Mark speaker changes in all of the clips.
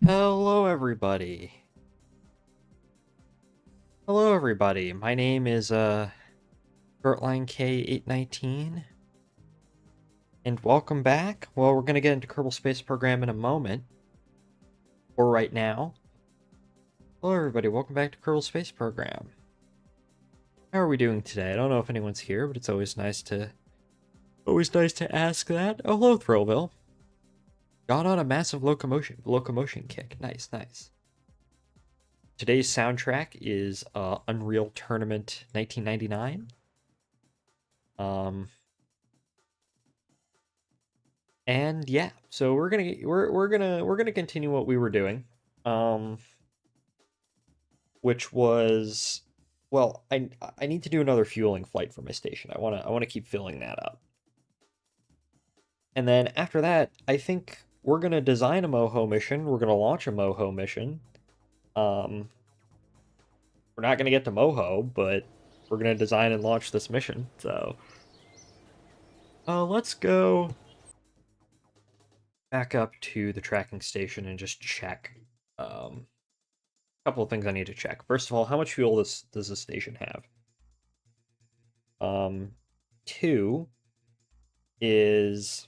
Speaker 1: Hello, everybody. Hello, everybody. My name is Bertline K819, and welcome back. Well, we're gonna get into Kerbal Space Program in a moment. For right now, hello, everybody. Welcome back to Kerbal Space Program. How are we doing today? I don't know if anyone's here, but it's always nice to ask that. Oh, hello, Thrillville. Got on a massive locomotion kick. Nice, nice. Today's soundtrack is Unreal Tournament 1999. And yeah, so we're gonna continue what we were doing, which was, well, I need to do another fueling flight for my station. I wanna keep filling that up, and then after that, I think we're gonna design a Moho mission. We're gonna launch a Moho mission. Um, we're not gonna get to Moho, but we're gonna design and launch this mission. So, let's go back up to the tracking station and just check. Couple of things I need to check. First of all, how much fuel does this station have? Two is,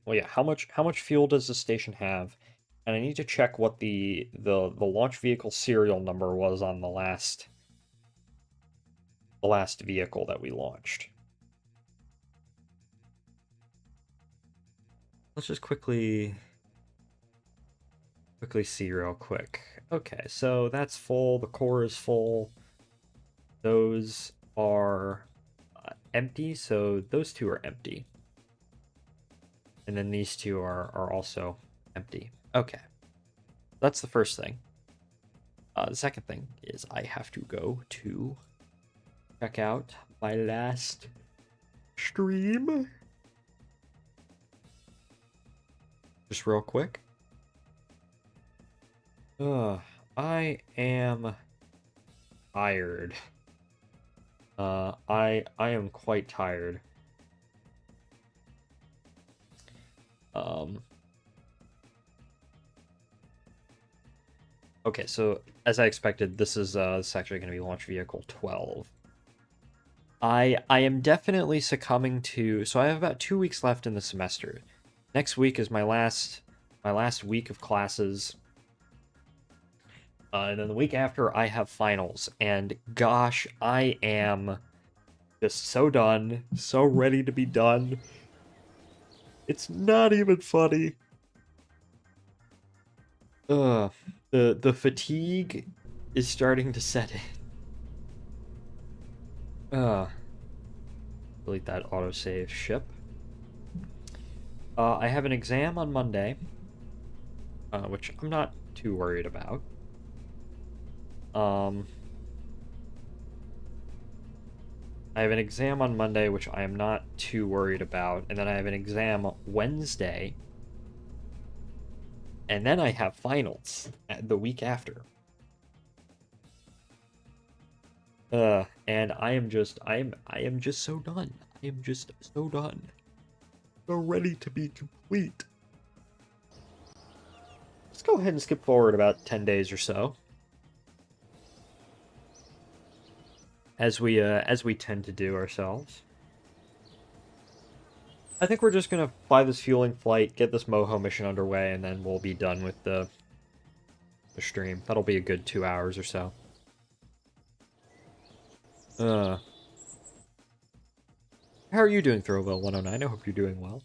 Speaker 1: well, yeah, how much fuel does the station have? And I need to check what the launch vehicle serial number was on the last vehicle that we launched. Let's just quickly see real quick. Okay, so that's full. The core is full. Those are empty, so those two are empty. And then these two are also empty. Okay. That's the first thing. The second thing is I have to go to check out my last stream. Just real quick. I am tired. I am quite tired. Okay, so as I expected, this is actually going to be launch vehicle 12. I am definitely succumbing to, so I have about 2 weeks left in the semester. Next week is my last week of classes. And then the week after I have finals, and gosh, I am just so done, so ready to be done. It's not even funny. The fatigue is starting to set in. Delete that autosave ship. I have an exam on Monday, which I'm not too worried about. I have an exam on Monday, which I am not too worried about, and then I have an exam Wednesday, and then I have finals the week after. And I am just so done. I am just so done. So ready to be complete. Let's go ahead and skip forward about 10 days or so. As we tend to do ourselves. I think we're just gonna fly this fueling flight, get this Moho mission underway, and then we'll be done with the stream. That'll be a good 2 hours or so. How are you doing, Throwville 109? I hope you're doing well.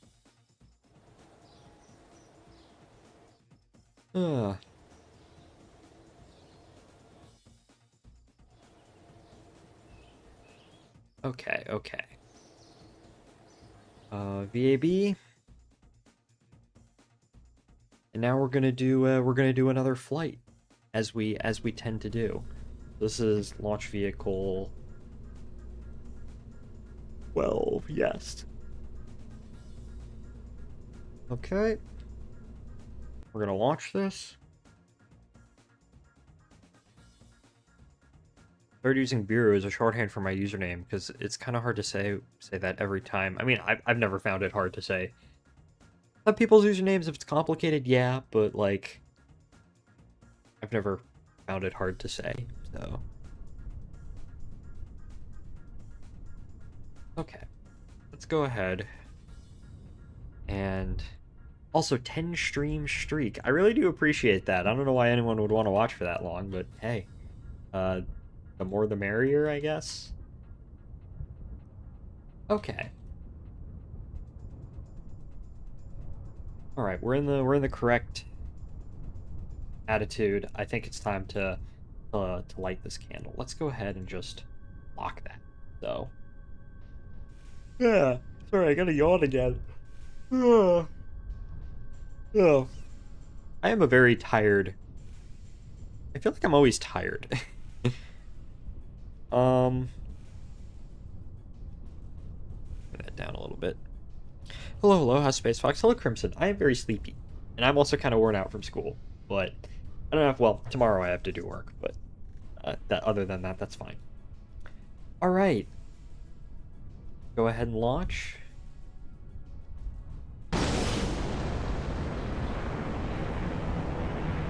Speaker 1: Okay, okay. VAB. And now we're gonna do another flight, as we tend to do. This is launch vehicle 12, yes. Okay. We're gonna launch this. Started using Bureau as a shorthand for my username because it's kind of hard to say that every time. I mean, I've never found it hard to say. Some people's usernames, if it's complicated, yeah, but, like, I've never found it hard to say, so. Okay, let's go ahead. And also, 10 stream streak. I really do appreciate that. I don't know why anyone would want to watch for that long, but hey, the more the merrier, I guess. Okay. All right, we're in the correct attitude. I think it's time to light this candle. Let's go ahead and just lock that. So. Yeah. Sorry, I gotta yawn again. Oh. Oh. I am a very tired. I feel like I'm always tired. Put that down a little bit. Hello, how's Space Fox? Hello, Crimson. I am very sleepy, and I'm also kind of worn out from school. But I don't have. Well, tomorrow I have to do work, but other than that, that's fine. All right. Go ahead and launch.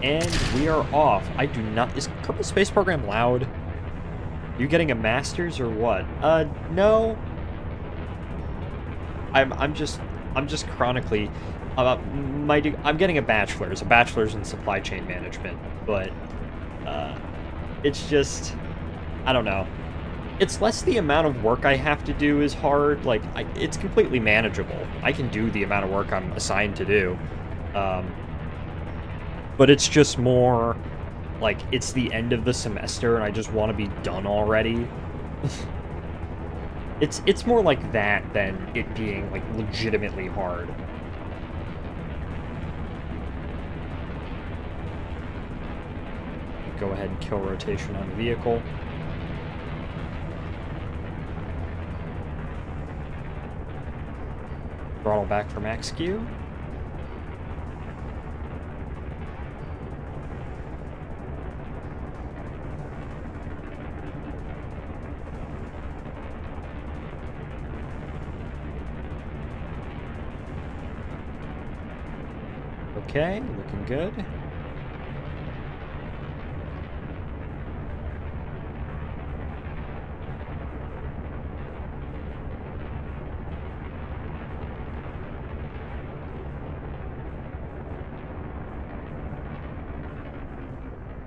Speaker 1: And we are off. I do not... Is Kerbal Space Program loud? Are you getting a master's or what? No. I'm just chronically... I'm getting a bachelor's in supply chain management, but it's just... I don't know. It's less the amount of work I have to do is hard. Like, it's completely manageable. I can do the amount of work I'm assigned to do. But it's just more, like, it's the end of the semester and I just want to be done already. It's more like that than it being, like, legitimately hard. Go ahead and kill rotation on the vehicle. Throttle back for max Q. Okay, looking good.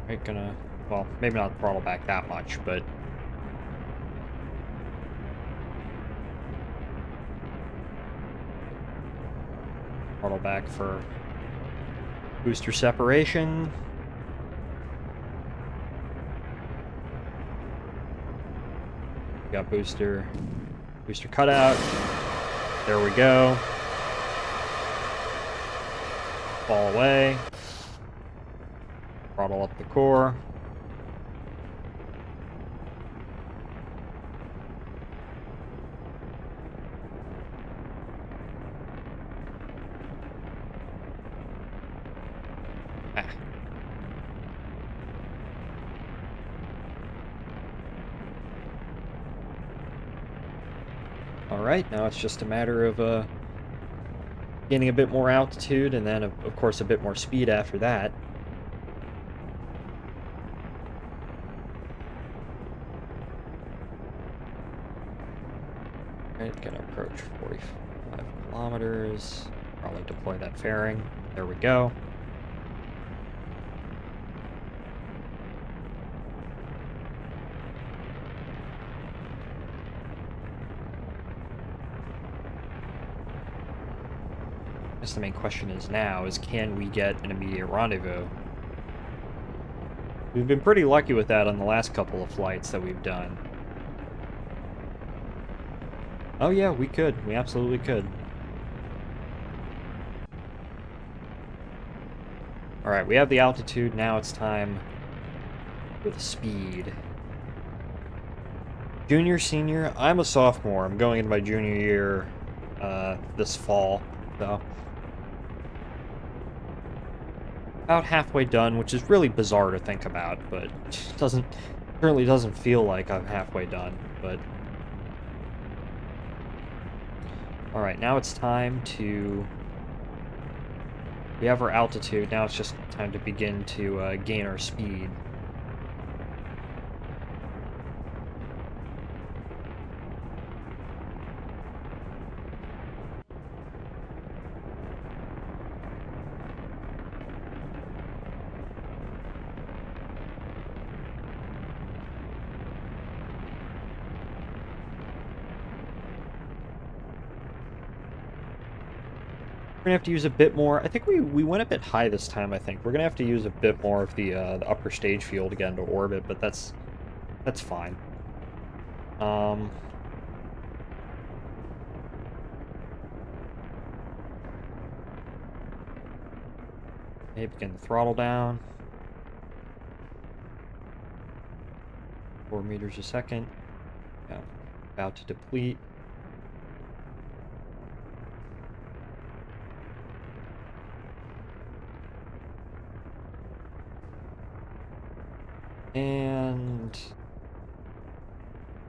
Speaker 1: Right, gonna, well, maybe not throttle back that much, but throttle back for booster separation. Got booster cutout. There we go. Fall away. Throttle up the core. Alright, now it's just a matter of gaining a bit more altitude and then, of course, a bit more speed after that. Alright, gonna approach 45 kilometers. Probably deploy that fairing. There we go. I guess the main question is now is, can we get an immediate rendezvous? We've been pretty lucky with that on the last couple of flights that we've done. Oh yeah, we could. We absolutely could. Alright, we have the altitude. Now it's time for the speed. Junior, senior? I'm a sophomore. I'm going into my junior year this fall, so... About halfway done, which is really bizarre to think about, but certainly doesn't feel like I'm halfway done, but... Alright, now it's time to We have our altitude, now it's just time to begin to gain our speed. We're gonna have to use a bit more. I think we went a bit high this time. I think we're gonna have to use a bit more of the upper stage field again to orbit, but that's fine. Okay, begin the throttle down. 4 meters a second. Yeah, about to deplete. And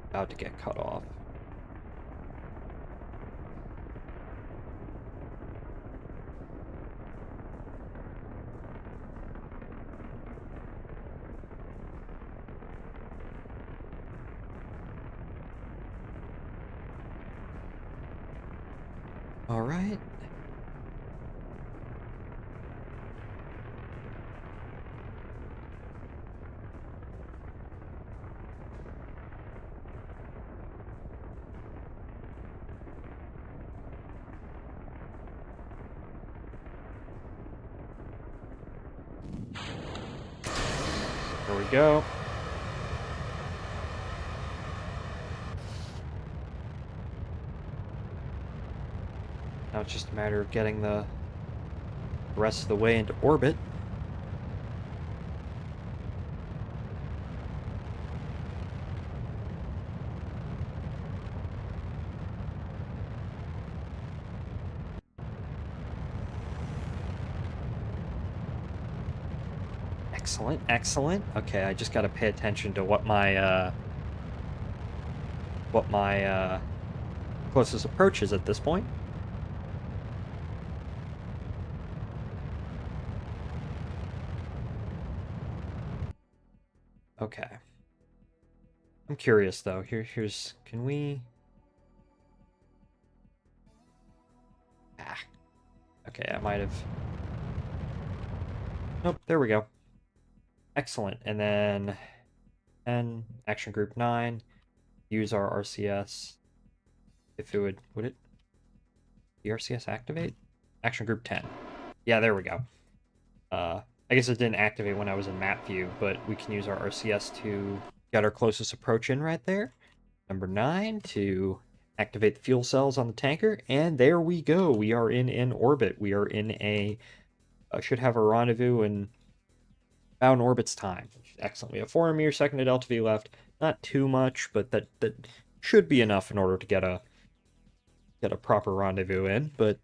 Speaker 1: about to get cut off. All right. There we go. Now it's just a matter of getting the rest of the way into orbit. Excellent, excellent. Okay, I just got to pay attention to what my closest approach is at this point. Okay. I'm curious though. Here's can we? Ah. Okay, I might have. Nope. There we go. Excellent. And then 10 action group 9. Use our RCS. If it would it? The RCS activate? Action group 10. Yeah, there we go. I guess it didn't activate when I was in map view, but we can use our RCS to get our closest approach in right there. Number 9 to activate the fuel cells on the tanker, and there we go. We are in orbit. We are in a should have a rendezvous in about an orbit's time. Excellent. We have 400 meters second to delta V left. Not too much, but that should be enough in order to get a proper rendezvous in. But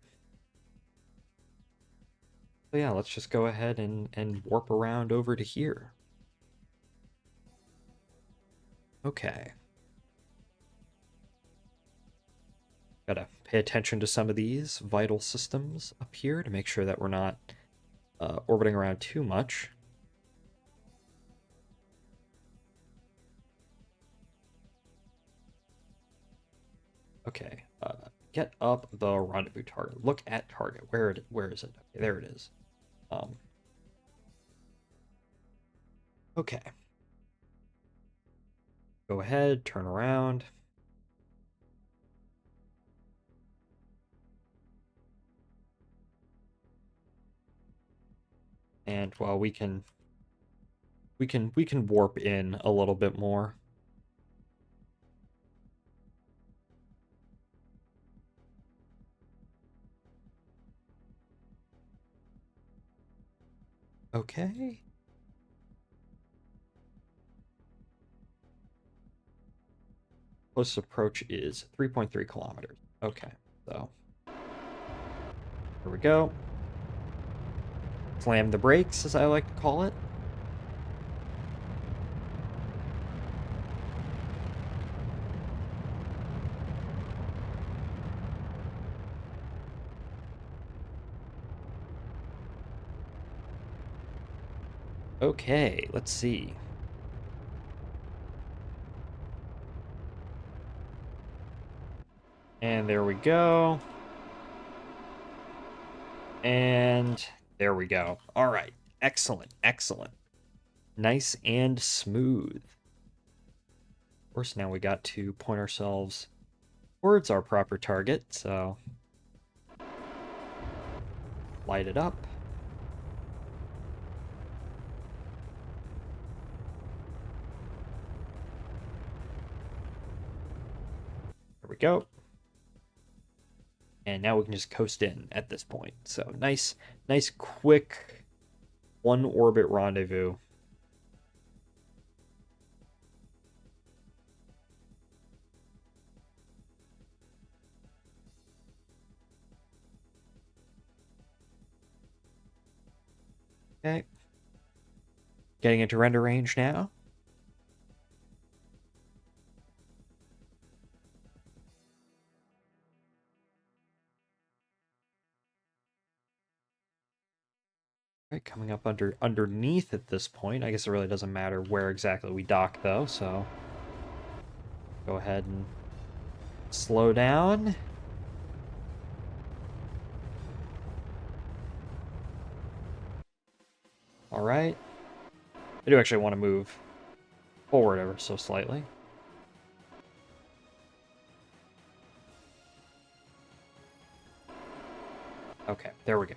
Speaker 1: so yeah, let's just go ahead and warp around over to here. Okay. Gotta pay attention to some of these vital systems up here to make sure that we're not orbiting around too much. Okay, get up the rendezvous target. Look at target. Where is it? Okay, there it is. Okay. Go ahead, turn around. And well, we can warp in a little bit more. Okay. Closest approach is 3.3 kilometers. Okay, so here we go. Slam the brakes, as I like to call it. Okay, let's see. And there we go. And there we go. All right. Excellent. Excellent. Nice and smooth. Of course, now we got to point ourselves towards our proper target, so light it up. There we go. And now we can just coast in at this point. So nice, quick one orbit rendezvous. Okay. Getting into render range now. Right, coming up underneath at this point. I guess it really doesn't matter where exactly we dock though, so go ahead and slow down. All right. I do actually want to move forward ever so slightly. Okay, there we go.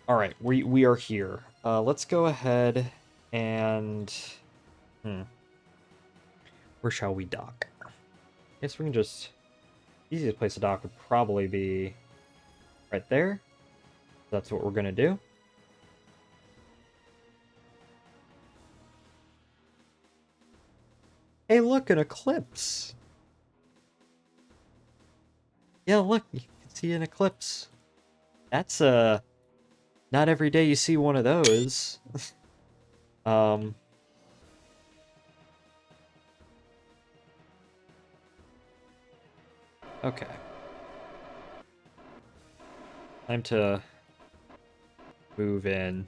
Speaker 1: All right, we are here. Let's go ahead and where shall we dock? I guess we can just easiest place to dock would probably be right there. That's what we're gonna do. Hey, look, an eclipse. Yeah, look, you can see an eclipse. That's not every day you see one of those. Okay. Time to move in.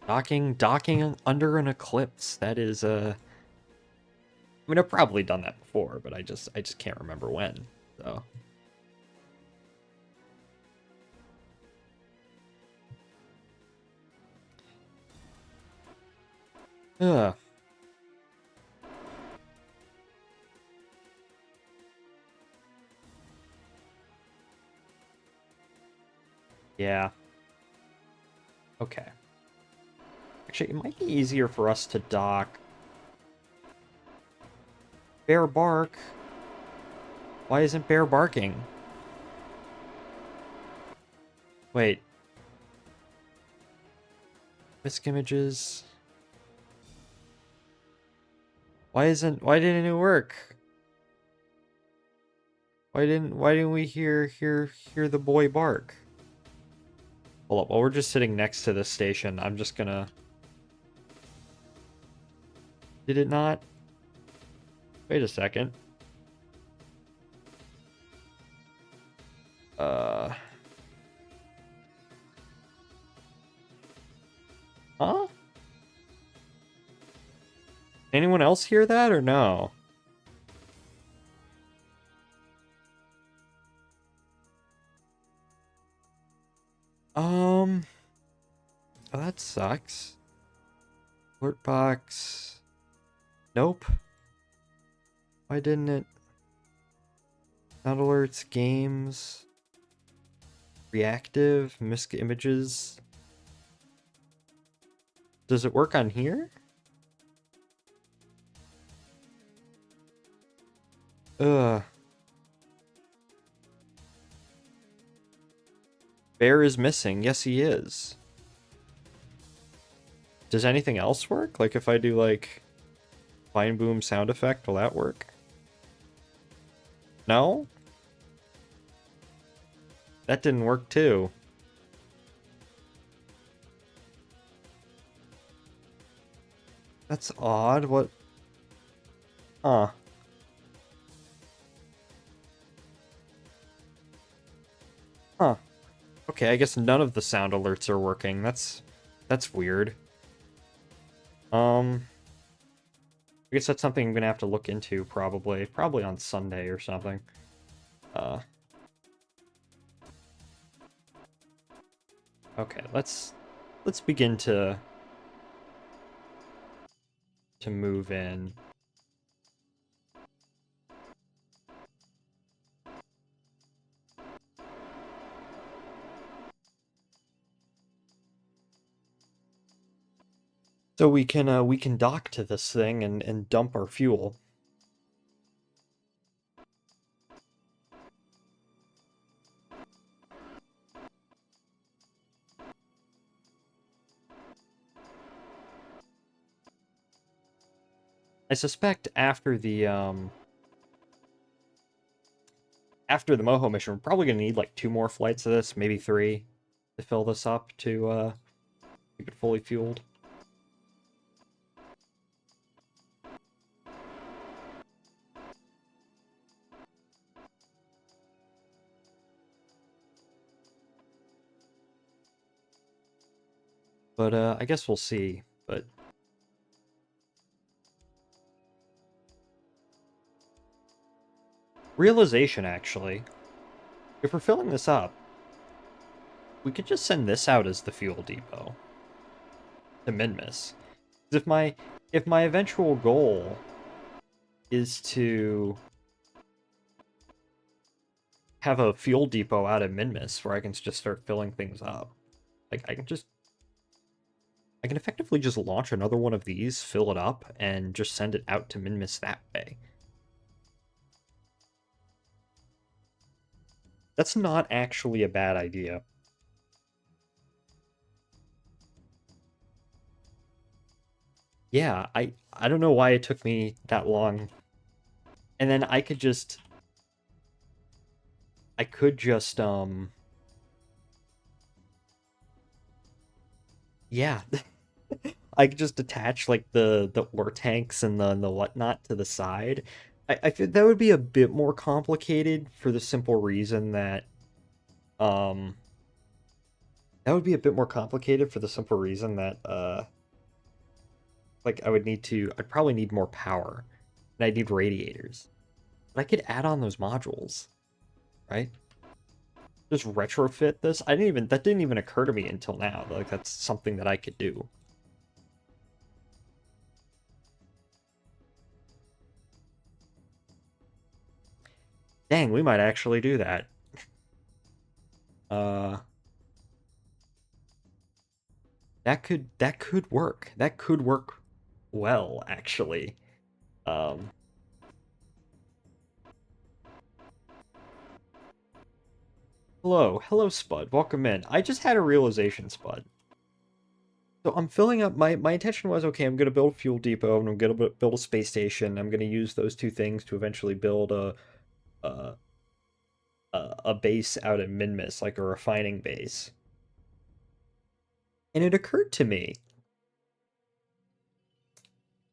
Speaker 1: Docking under an eclipse. That is I mean, I've probably done that before, but I just can't remember when. So. Ugh. Yeah. Okay. Actually, it might be easier for us to dock. Bear bark. Why isn't bear barking? Wait. Whisk images. Why didn't it work? Why didn't we hear the boy bark? Hold up, while we're just sitting next to this station, I'm just gonna... Did it not? Wait a second. Huh? Anyone else hear that or no? Oh, that sucks. Alert box. Nope. Why didn't it? Not alerts, games. Reactive, misc images. Does it work on here? Ugh. Bear is missing. Yes, he is. Does anything else work? Like if I do like fine boom sound effect, will that work? No? That didn't work too. That's odd. What? Huh. Huh. Okay, I guess none of the sound alerts are working. That's weird. I guess that's something I'm gonna have to look into probably on Sunday or something. Uh, okay, let's begin to move in. So we can dock to this thing and dump our fuel. I suspect after the Moho mission, we're probably gonna need like 2 more flights of this, maybe 3, to fill this up to keep it fully fueled. But I guess we'll see. But realization, actually, if we're filling this up, we could just send this out as the fuel depot to Minmus. If my eventual goal is to have a fuel depot out of Minmus where I can just start filling things up, like I can effectively just launch another one of these, fill it up, and just send it out to Minmus that way. That's not actually a bad idea. Yeah, I don't know why it took me that long. And then I could just yeah. I could just attach like the ore tanks and the whatnot to the side. I feel that would be a bit more complicated for the simple reason that um that would be a bit more complicated for the simple reason that like I'd probably need more power and I'd need radiators. But I could add on those modules, right? Just retrofit this. That didn't even occur to me until now. Like that's something that I could do. Dang, we might actually do that. Uh that could work. That could work well, actually. Um hello, Spud. Welcome in. I just had a realization, Spud. So I'm filling up my intention was okay, I'm gonna build a fuel depot and I'm gonna build a space station. I'm gonna use those two things to eventually build a a base out at Minmus, like a refining base. And it occurred to me,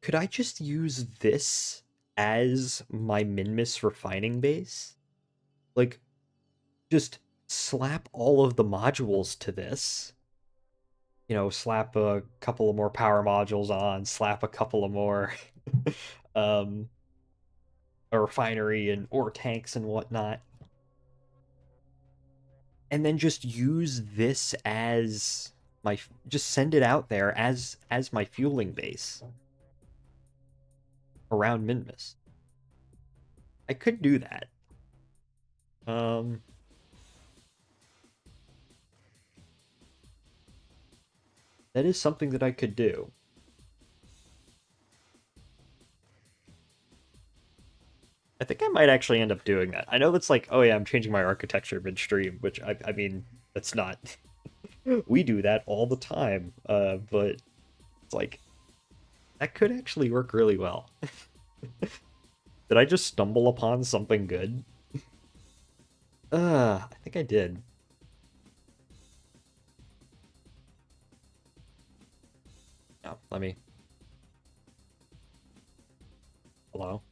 Speaker 1: could I just use this as my Minmus refining base? Like, just slap all of the modules to this. You know, slap a couple of more power modules on, slap a couple of more um a refinery and ore tanks and whatnot. And then just use this as my just send it out there as my fueling base around Minmus. I could do that. Um, that is something that I could do. I think I might actually end up doing that. I know that's like, oh yeah, I'm changing my architecture midstream, which I mean, that's not. We do that all the time. But it's like that could actually work really well. Did I just stumble upon something good? I think I did. No, let me. Hello.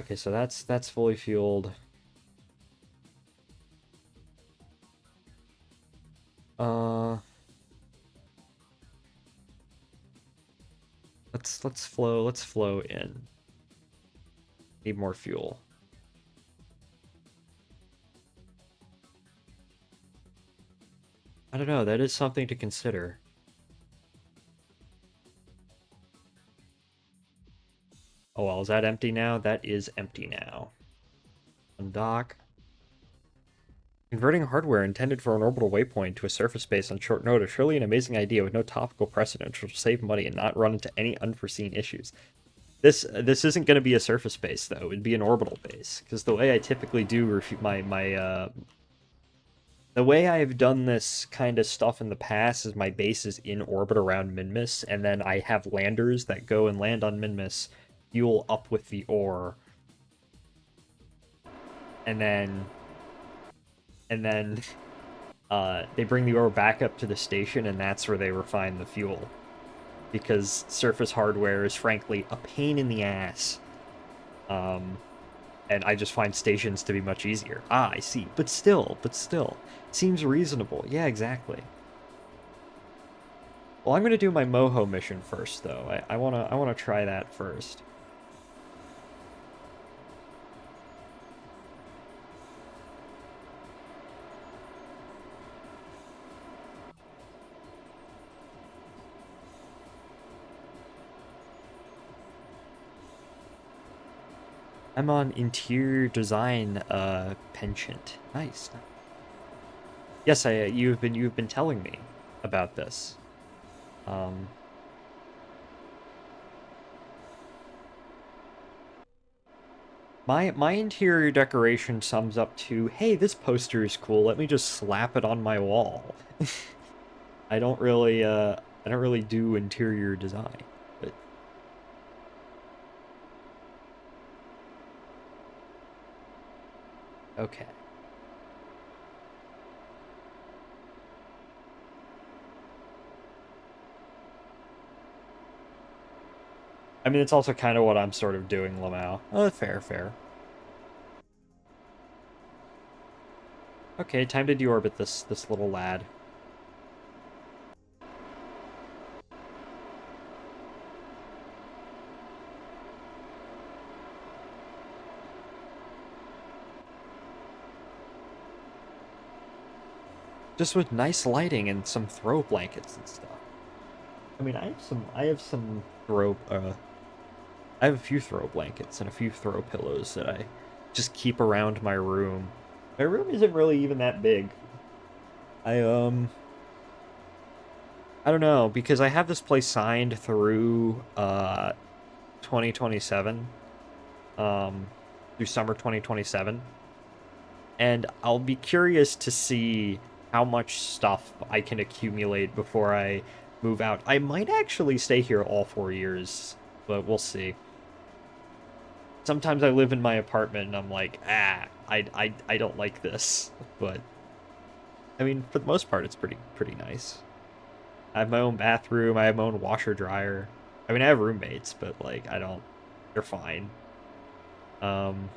Speaker 1: Okay, so that's fully fueled. Uh, let's flow in. Need more fuel. I don't know, that is something to consider. Oh well, is that empty now? That is empty now. Undock. Converting hardware intended for an orbital waypoint to a surface base on short notice, surely an amazing idea with no topical precedent, which will save money and not run into any unforeseen issues. This isn't going to be a surface base though; it'd be an orbital base, because the way I typically do the way I've done this kind of stuff in the past is my base is in orbit around Minmus, and then I have landers that go and land on Minmus, fuel up with the ore, and then and then they bring the ore back up to the station, and that's where they refine the fuel. Because surface hardware is frankly a pain in the ass. And I just find stations to be much easier. Ah, I see. But still. Seems reasonable. Yeah, exactly. Well, I'm gonna do my Moho mission first, though. I wanna try that first. I'm on interior design penchant. Nice. Yes, you've been telling me about this. My interior decoration sums up to, hey, this poster is cool. Let me just slap it on my wall. I don't really do interior design, but okay. I mean, it's also kind of what I'm sort of doing, Lamau. Oh, fair. Okay, time to deorbit this little lad. Just with nice lighting and some throw blankets and stuff. I mean, I have some I have a few throw blankets and a few throw pillows that I just keep around my room. My room isn't really even that big. I I don't know, because I have this place signed through 2027. Through summer 2027. And I'll be curious to see how much stuff I can accumulate before I move out. I might actually stay here all 4 years, but we'll see. Sometimes I live in my apartment and I'm like, I don't like this. But I mean, for the most part, it's pretty nice. I have my own bathroom. I have my own washer dryer. I mean, I have roommates, but like, I don't. They're fine. Um.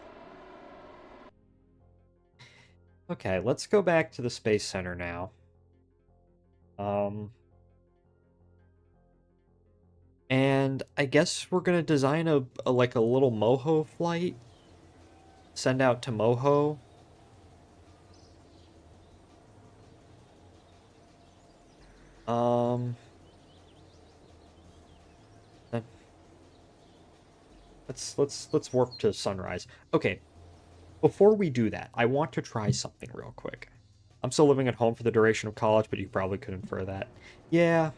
Speaker 1: Okay, let's go back to the Space Center now. Um. And I guess we're gonna design a like a little Moho flight. Send out to Moho. Um. uh, let's warp to Sunrise. Okay, before we do that, I want to try something real quick. I'm still living at home for the duration of college, but you probably could infer that. Yeah.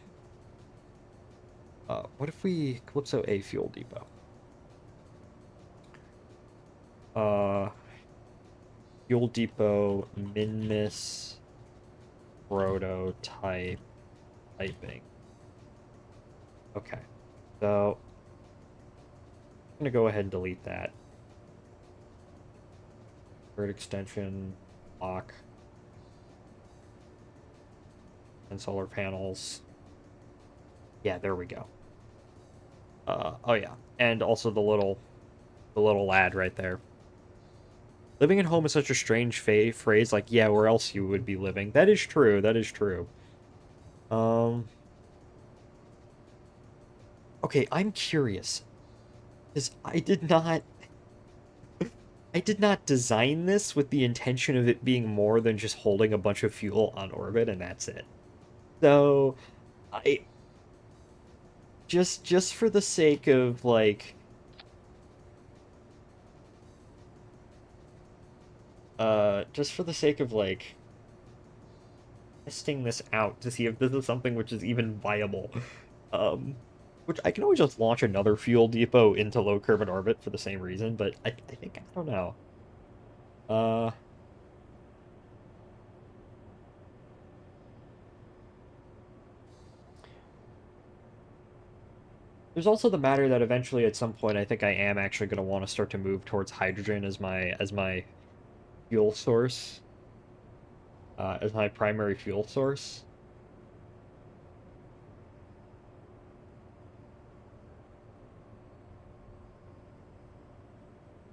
Speaker 1: What if we Calypso A fuel depot? Uh, fuel depot Minmus prototype typing. Okay, so I'm gonna go ahead and delete that. Word extension, lock, and solar panels. Yeah, there we go. Oh yeah, and also the little lad right there. Living at home is such a strange phrase, like, yeah, where else you would be living. That is true, that is true. Um, okay, I'm curious, because I did not design this with the intention of it being more than just holding a bunch of fuel on orbit and that's it. So, I, just for the sake of, like, just for the sake of, like, testing this out to see if this is something which is even viable. Um, which I can always just launch another fuel depot into low Kerbal orbit for the same reason, but I think I don't know. Uh, there's also the matter that eventually at some point I think I am actually going to want to start to move towards hydrogen as my fuel source, as my primary fuel source.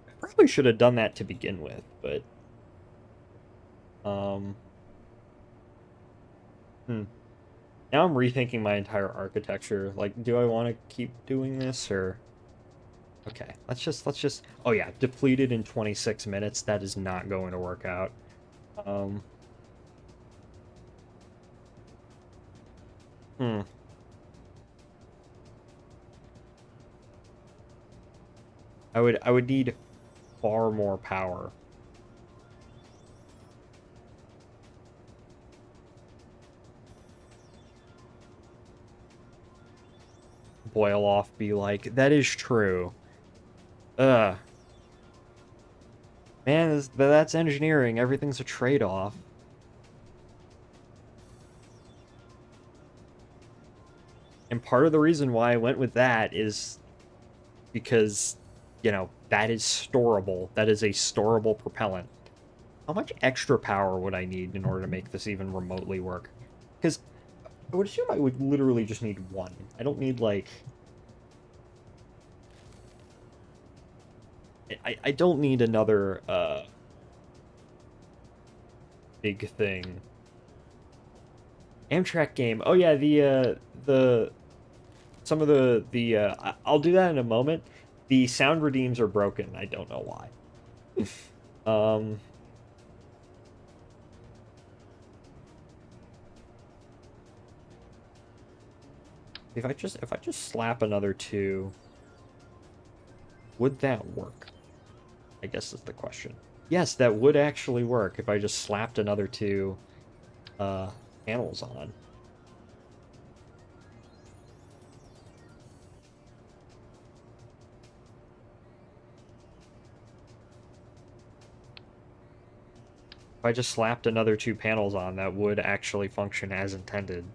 Speaker 1: I probably should have done that to begin with, but um, hmm. Now I'm rethinking my entire architecture. Like, do I want to keep doing this or? Okay, let's just. Oh yeah, depleted in 26 minutes. That is not going to work out. Um, hmm. I would need far more power. Boil off, be like, that is true. Ugh. Man, that's engineering. Everything's a trade-off. And part of the reason why I went with that is because, that is storable. That is a storable propellant. How much extra power would I need in order to make this even remotely work? Because I would assume I would literally just need one. I don't need, like... I don't need another, big thing. Amtrak game. Oh yeah, some of I'll do that in a moment. The sound redeems are broken. I don't know why. Um, if I just slap another two, would that work? I guess is the question. Yes, that would actually work if I just slapped another two uh panels on. If I just slapped another two panels on, that would actually function as intended.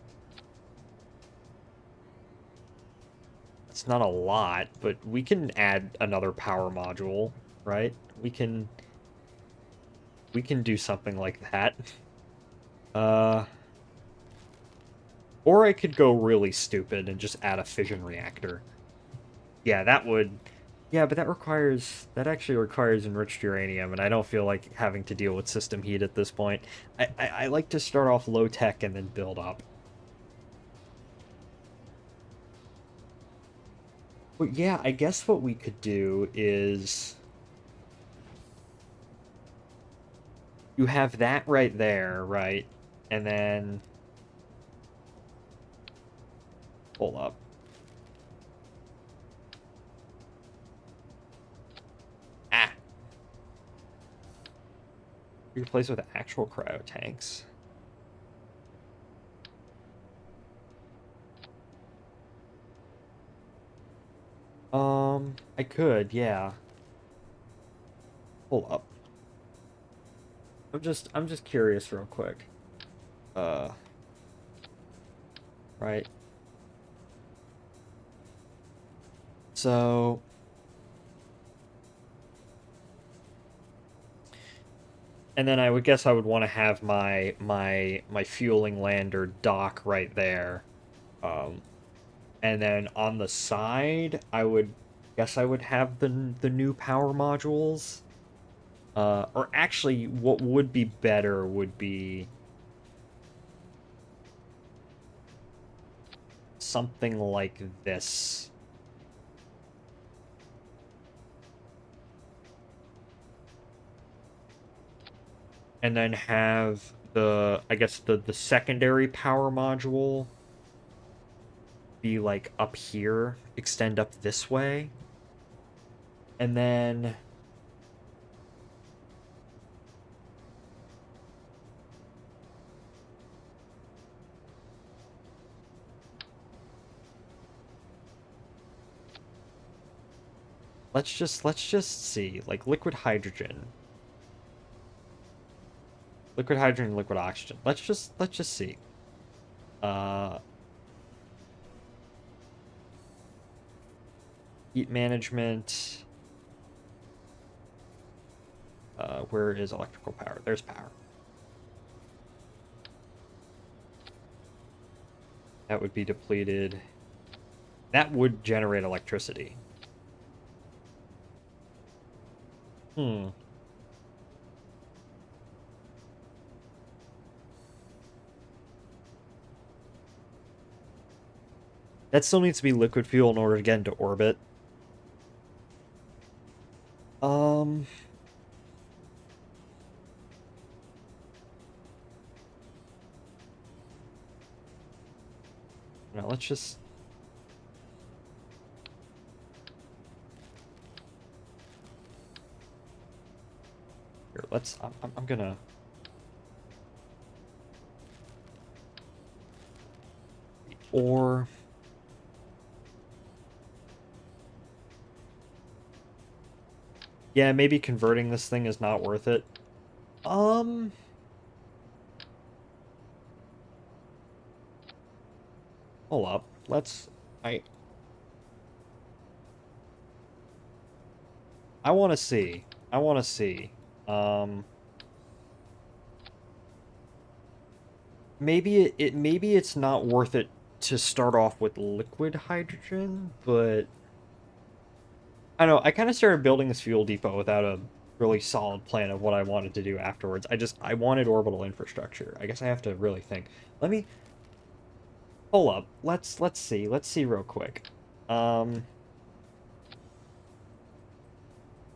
Speaker 1: It's not a lot, but we can add another power module, right? We can do something like that. Uh, or I could go really stupid and just add a fission reactor. Yeah, that would. Yeah, but that actually requires enriched uranium, and I don't feel like having to deal with system heat at this point. I like to start off low tech and then build up. But yeah, I guess what we could do is you have that right there, right? And then hold up. Ah, replace with actual cryo tanks. I could, yeah. Hold up. I'm just curious real quick. Uh, right. So, and then I would guess I would want to have my fueling lander dock right there. Um, and then on the side, I would guess I would have the new power modules. Or actually, what would be better would be something like this. And then have I guess the secondary power module be like up here, extend up this way. And then let's just see, like liquid hydrogen, and liquid oxygen. Let's just see. Uh, Heat management. Where is electrical power? There's power. That would be depleted. That would generate electricity. Hmm. That still needs to be liquid fuel in order to get into orbit. Um. No, let's just. Here, let's. I'm gonna. Or. Yeah, maybe converting this thing is not worth it. Um. Hold up. Let's. I. I want to see. I want to see. Um. Maybe it's not worth it to start off with liquid hydrogen, but I don't know. I kind of started building this fuel depot without a really solid plan of what I wanted to do afterwards. I wanted orbital infrastructure. I guess I have to really think. Let me hold up. Let's see. Let's see real quick. Um,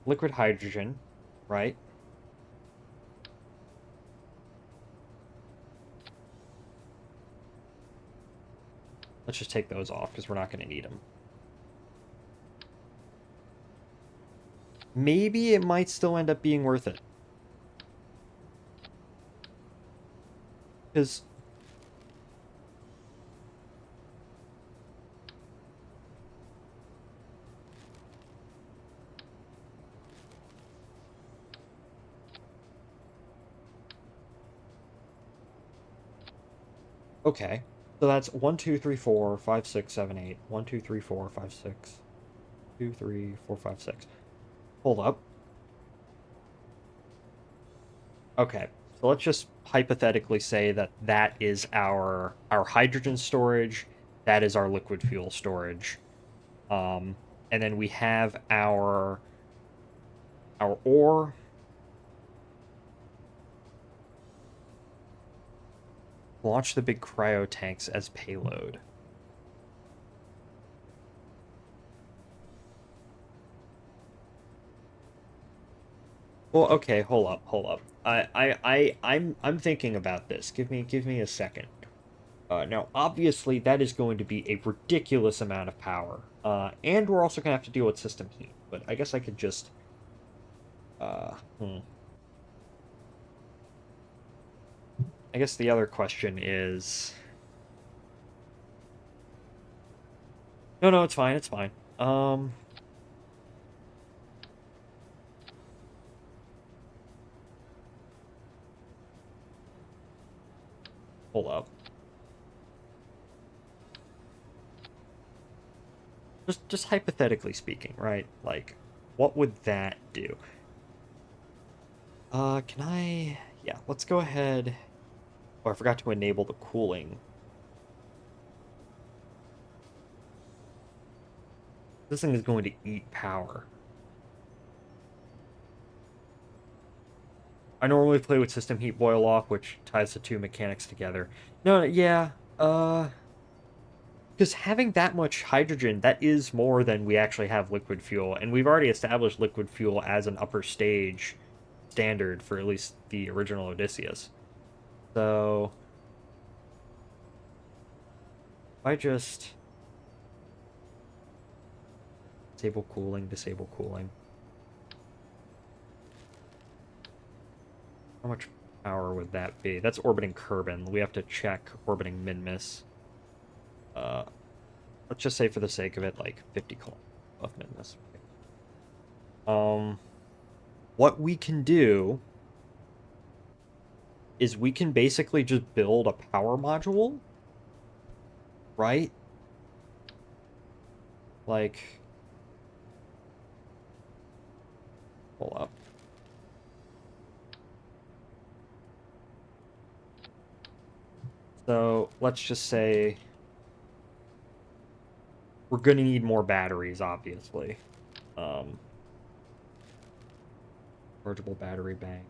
Speaker 1: Liquid hydrogen, right? Let's just take those off because we're not going to need them. Maybe it might still end up being worth it. Because okay. So that's 1, 2, 3, 4, 5, 6, 7, 8. 1, 2, 3, 4, 5, 6. 2, 3, 4, 5, 6. Hold up. Okay. So let's just hypothetically say that that is our hydrogen storage, that is our liquid fuel storage. Um and then we have our ore. Launch the big cryo tanks as payload. Well, okay, hold up. I'm thinking about this. Give me a second. Now, obviously, that is going to be a ridiculous amount of power. And we're also gonna have to deal with system heat. But I guess I could just. Uh, hmm. I guess the other question is. No, no, it's fine. It's fine. Hold up. Just hypothetically speaking, right? Like, what would that do? Can I? Yeah, let's go ahead. Oh, I forgot to enable the cooling. This thing is going to eat power. I normally play with system heat boil off, which ties the two mechanics together. No, yeah, because having that much hydrogen, that is more than we actually have liquid fuel, and we've already established liquid fuel as an upper stage standard for at least the original Odysseus. So if I just disable cooling. How much power would that be? That's orbiting Kerbin. We have to check orbiting Minmus. Uh, let's just say for the sake of it, like 50 kilometers of Minmus. What we can do is we can basically just build a power module, right? Like, hold up. So let's just say we're gonna need more batteries, obviously. Chargeable battery bank.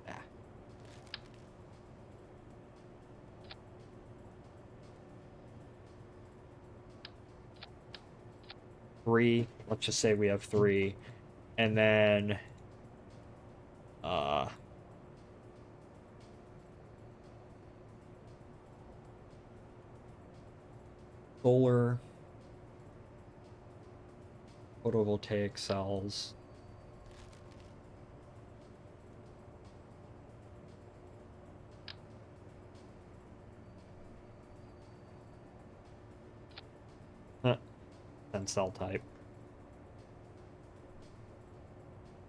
Speaker 1: Yeah. Three. Let's just say we have three. And then solar photovoltaic cells. And cell type.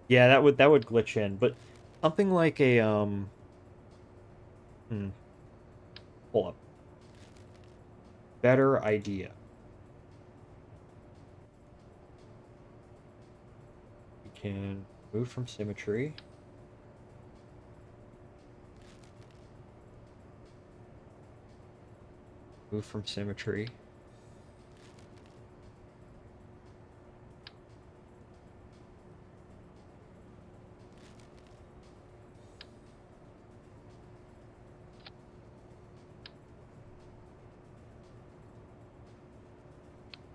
Speaker 1: Yeah, that would glitch in, but something like a hold up. Better idea. We can move from symmetry. Move from symmetry.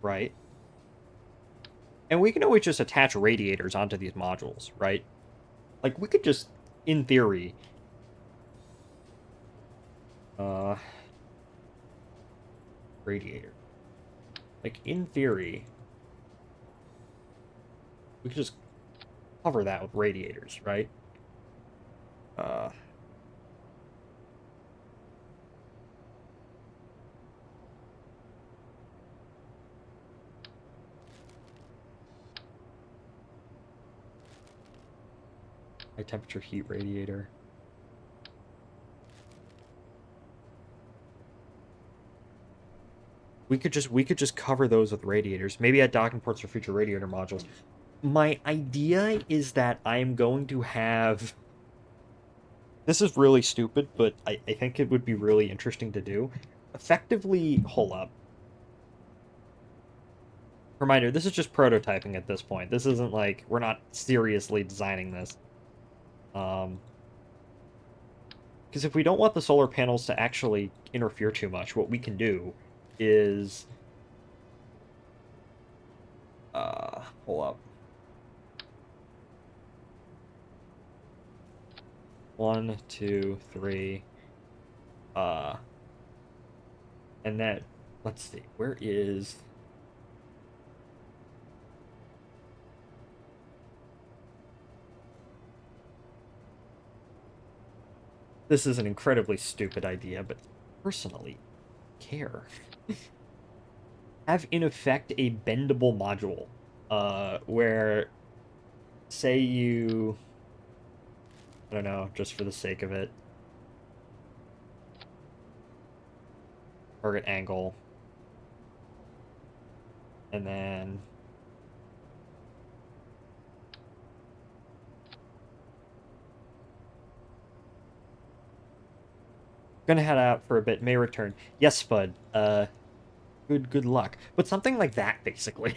Speaker 1: Right. And we can always just attach radiators onto these modules, right? Like, we could just, in theory, radiator. Like, in theory, we could just cover that with radiators, right? High temperature heat radiator. We could just cover those with radiators. Maybe add docking ports for future radiator modules. My idea is that I'm going to have. This is really stupid, but I think it would be really interesting to do. Effectively, hold up. Reminder, this is just prototyping at this point. This isn't like we're not seriously designing this. Because if we don't want the solar panels to actually interfere too much, what we can do is hold up. 1, 2, 3. And then let's see, where is this is an incredibly stupid idea, but personally care. Have in effect a bendable module, where say you I don't know, just for the sake of it. Target angle. And then gonna head out for a bit, may return. Yes, Spud. good luck. But something like that, basically.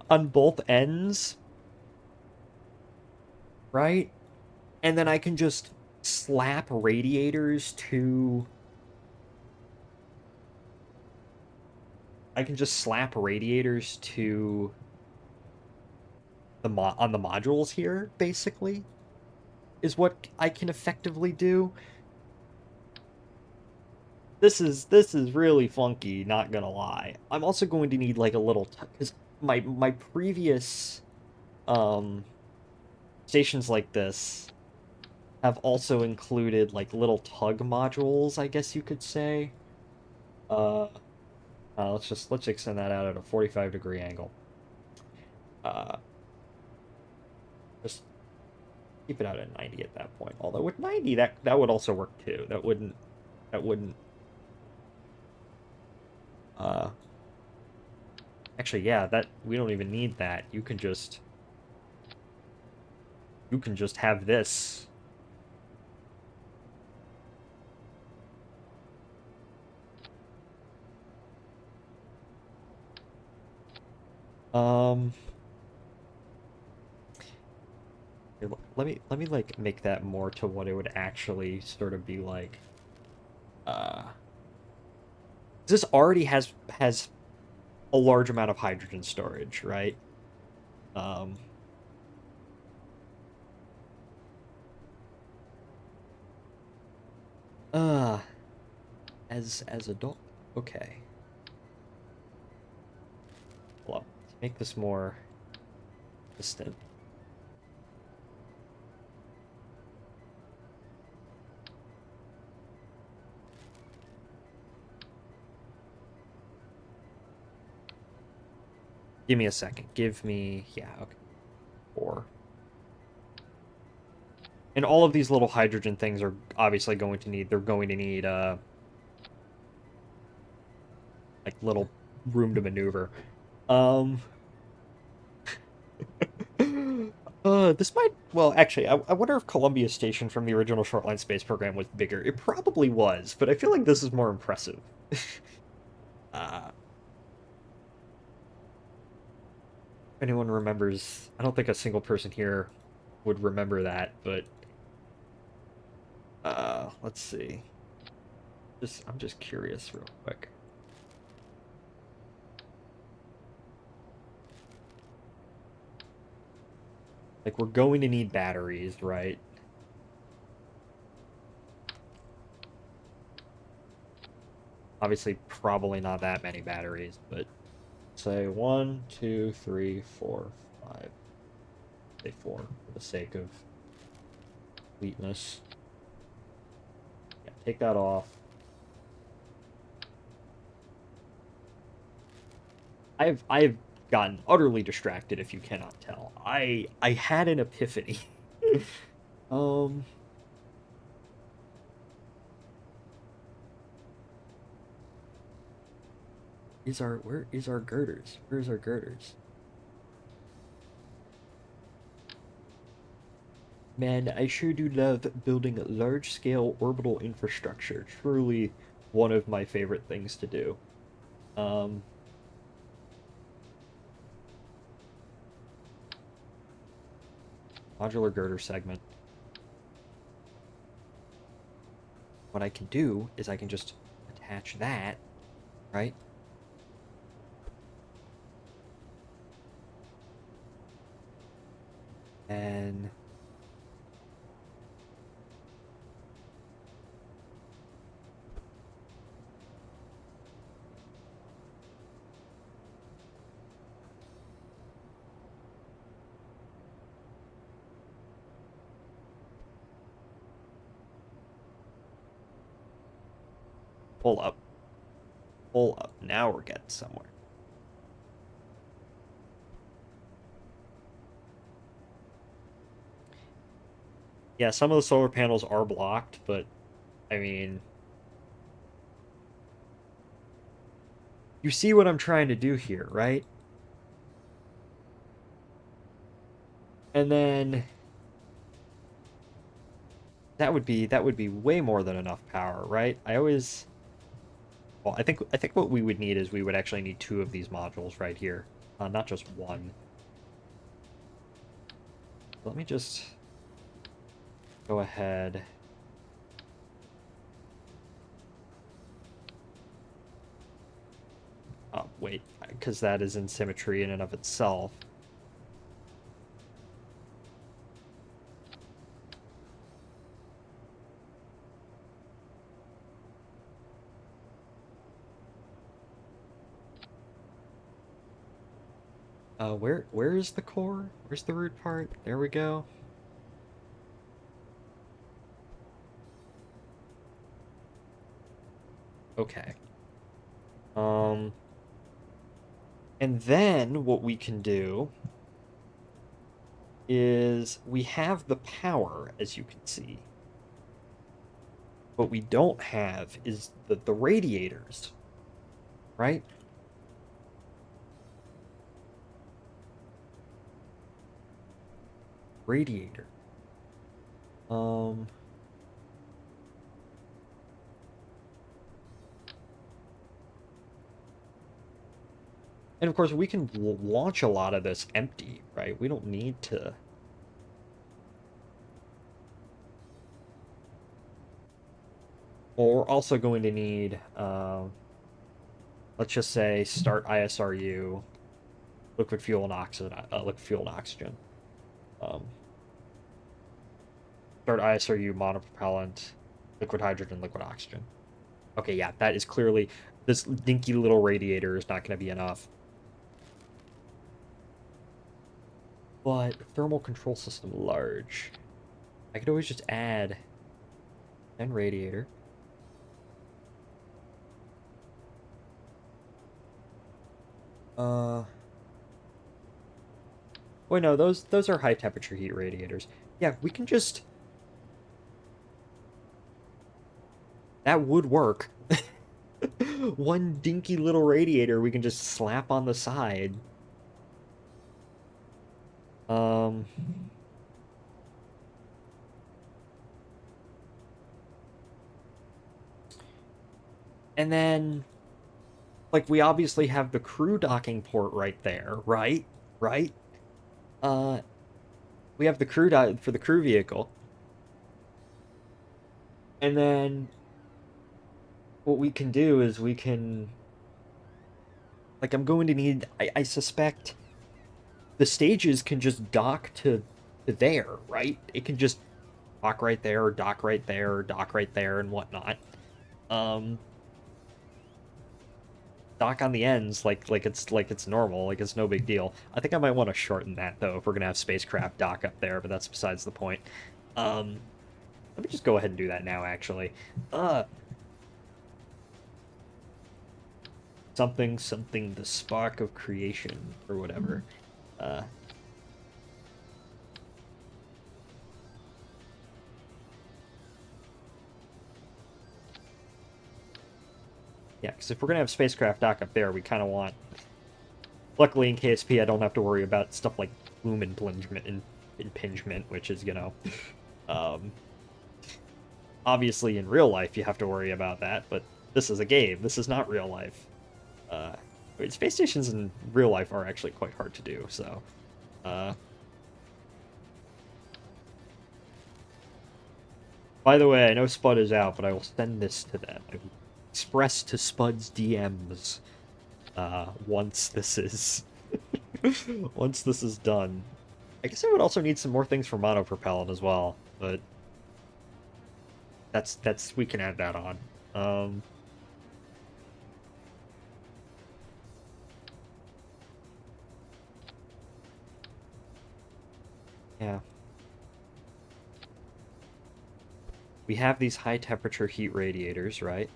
Speaker 1: On both ends, right? And then I can just slap radiators to... I can just slap radiators to on the modules here, basically, is what I can effectively do. This is really funky, not gonna lie. I'm also going to need like a little because my previous um stations like this have also included like little tug modules, I guess you could say. Uh, let's extend that out at a 45-degree angle. Uh, just keep it out at 90 at that point. Although with 90, that would also work too. That wouldn't. Uh, actually, yeah, that we don't even need that. You can just have this. Um, let me like make that more to what it would actually sort of be like. Uh, this already has a large amount of hydrogen storage, right? Um, uh, as adult, okay. Well, to make this more distant. Give me a second. Give me, yeah, okay, 4. And all of these little hydrogen things are obviously they're going to need, like little room to maneuver. Um, well, actually, I wonder if Columbia Station from the original Shortline Space Program was bigger. It probably was, but I feel like this is more impressive. uh, if anyone remembers, I don't think a single person here would remember that, but let's see. I'm just curious real quick. Like, we're going to need batteries, right? Obviously, probably not that many batteries, but say 1, 2, 3, 4, 5. Say 4 for the sake of completeness. Yeah, take that off. I've gotten utterly distracted if you cannot tell. I had an epiphany. um where is our girders? Where's our girders? Man, I sure do love building large-scale orbital infrastructure. Truly one of my favorite things to do. Um Modular girder segment. What I can do is I can just attach that, right? And pull up. Pull up. Now we're getting somewhere. Yeah, some of the solar panels are blocked, but I mean, you see what I'm trying to do here, right? And then that would be way more than enough power, right? I always Well, I think what we would need is we would actually need two of these modules right here, not just one. Let me just go ahead. Oh, wait, because that is in symmetry in and of itself. Where is the core? Where's the root part? There we go. Okay. And then what we can do is we have the power, as you can see. What we don't have is the radiators, right? Radiator. And of course, we can launch a lot of this empty, right? We don't need to. Well, we're also going to need, let's just say, start ISRU, liquid fuel and oxygen. Start ISRU, monopropellant, liquid hydrogen, liquid oxygen. Okay, yeah, that is clearly, this dinky little radiator is not going to be enough. But thermal control system large. I could always just add 10 radiator. Wait, no, those are high temperature heat radiators. Yeah, we can just. That would work. One dinky little radiator we can just slap on the side. And then, like, we obviously have the crew docking port right there, right? Right? We have the crew for the crew vehicle. And then what we can do is we can, like, I'm going to need, I suspect the stages can just dock to there, right? It can just dock right there, or dock right there, or dock right there, and whatnot. Dock on the ends like it's normal, like it's no big deal. I think I might want to shorten that though if we're gonna have spacecraft dock up there, but that's besides the point. Let me just go ahead and do that now, actually. Something, the spark of creation, or whatever. Yeah, because if we're gonna have spacecraft dock up there, we kind of want. Luckily, in KSP, I don't have to worry about stuff like plume impingement, which is, obviously in real life you have to worry about that, but this is a game. This is not real life. Space stations in real life are actually quite hard to do, so. By the way, I know Spud is out, but I will send this to them. I will express to Spud's DMs once this is once this is done. I guess I would also need some more things for monopropellant as well, but that's we can add that on. Yeah. We have these high temperature heat radiators, right?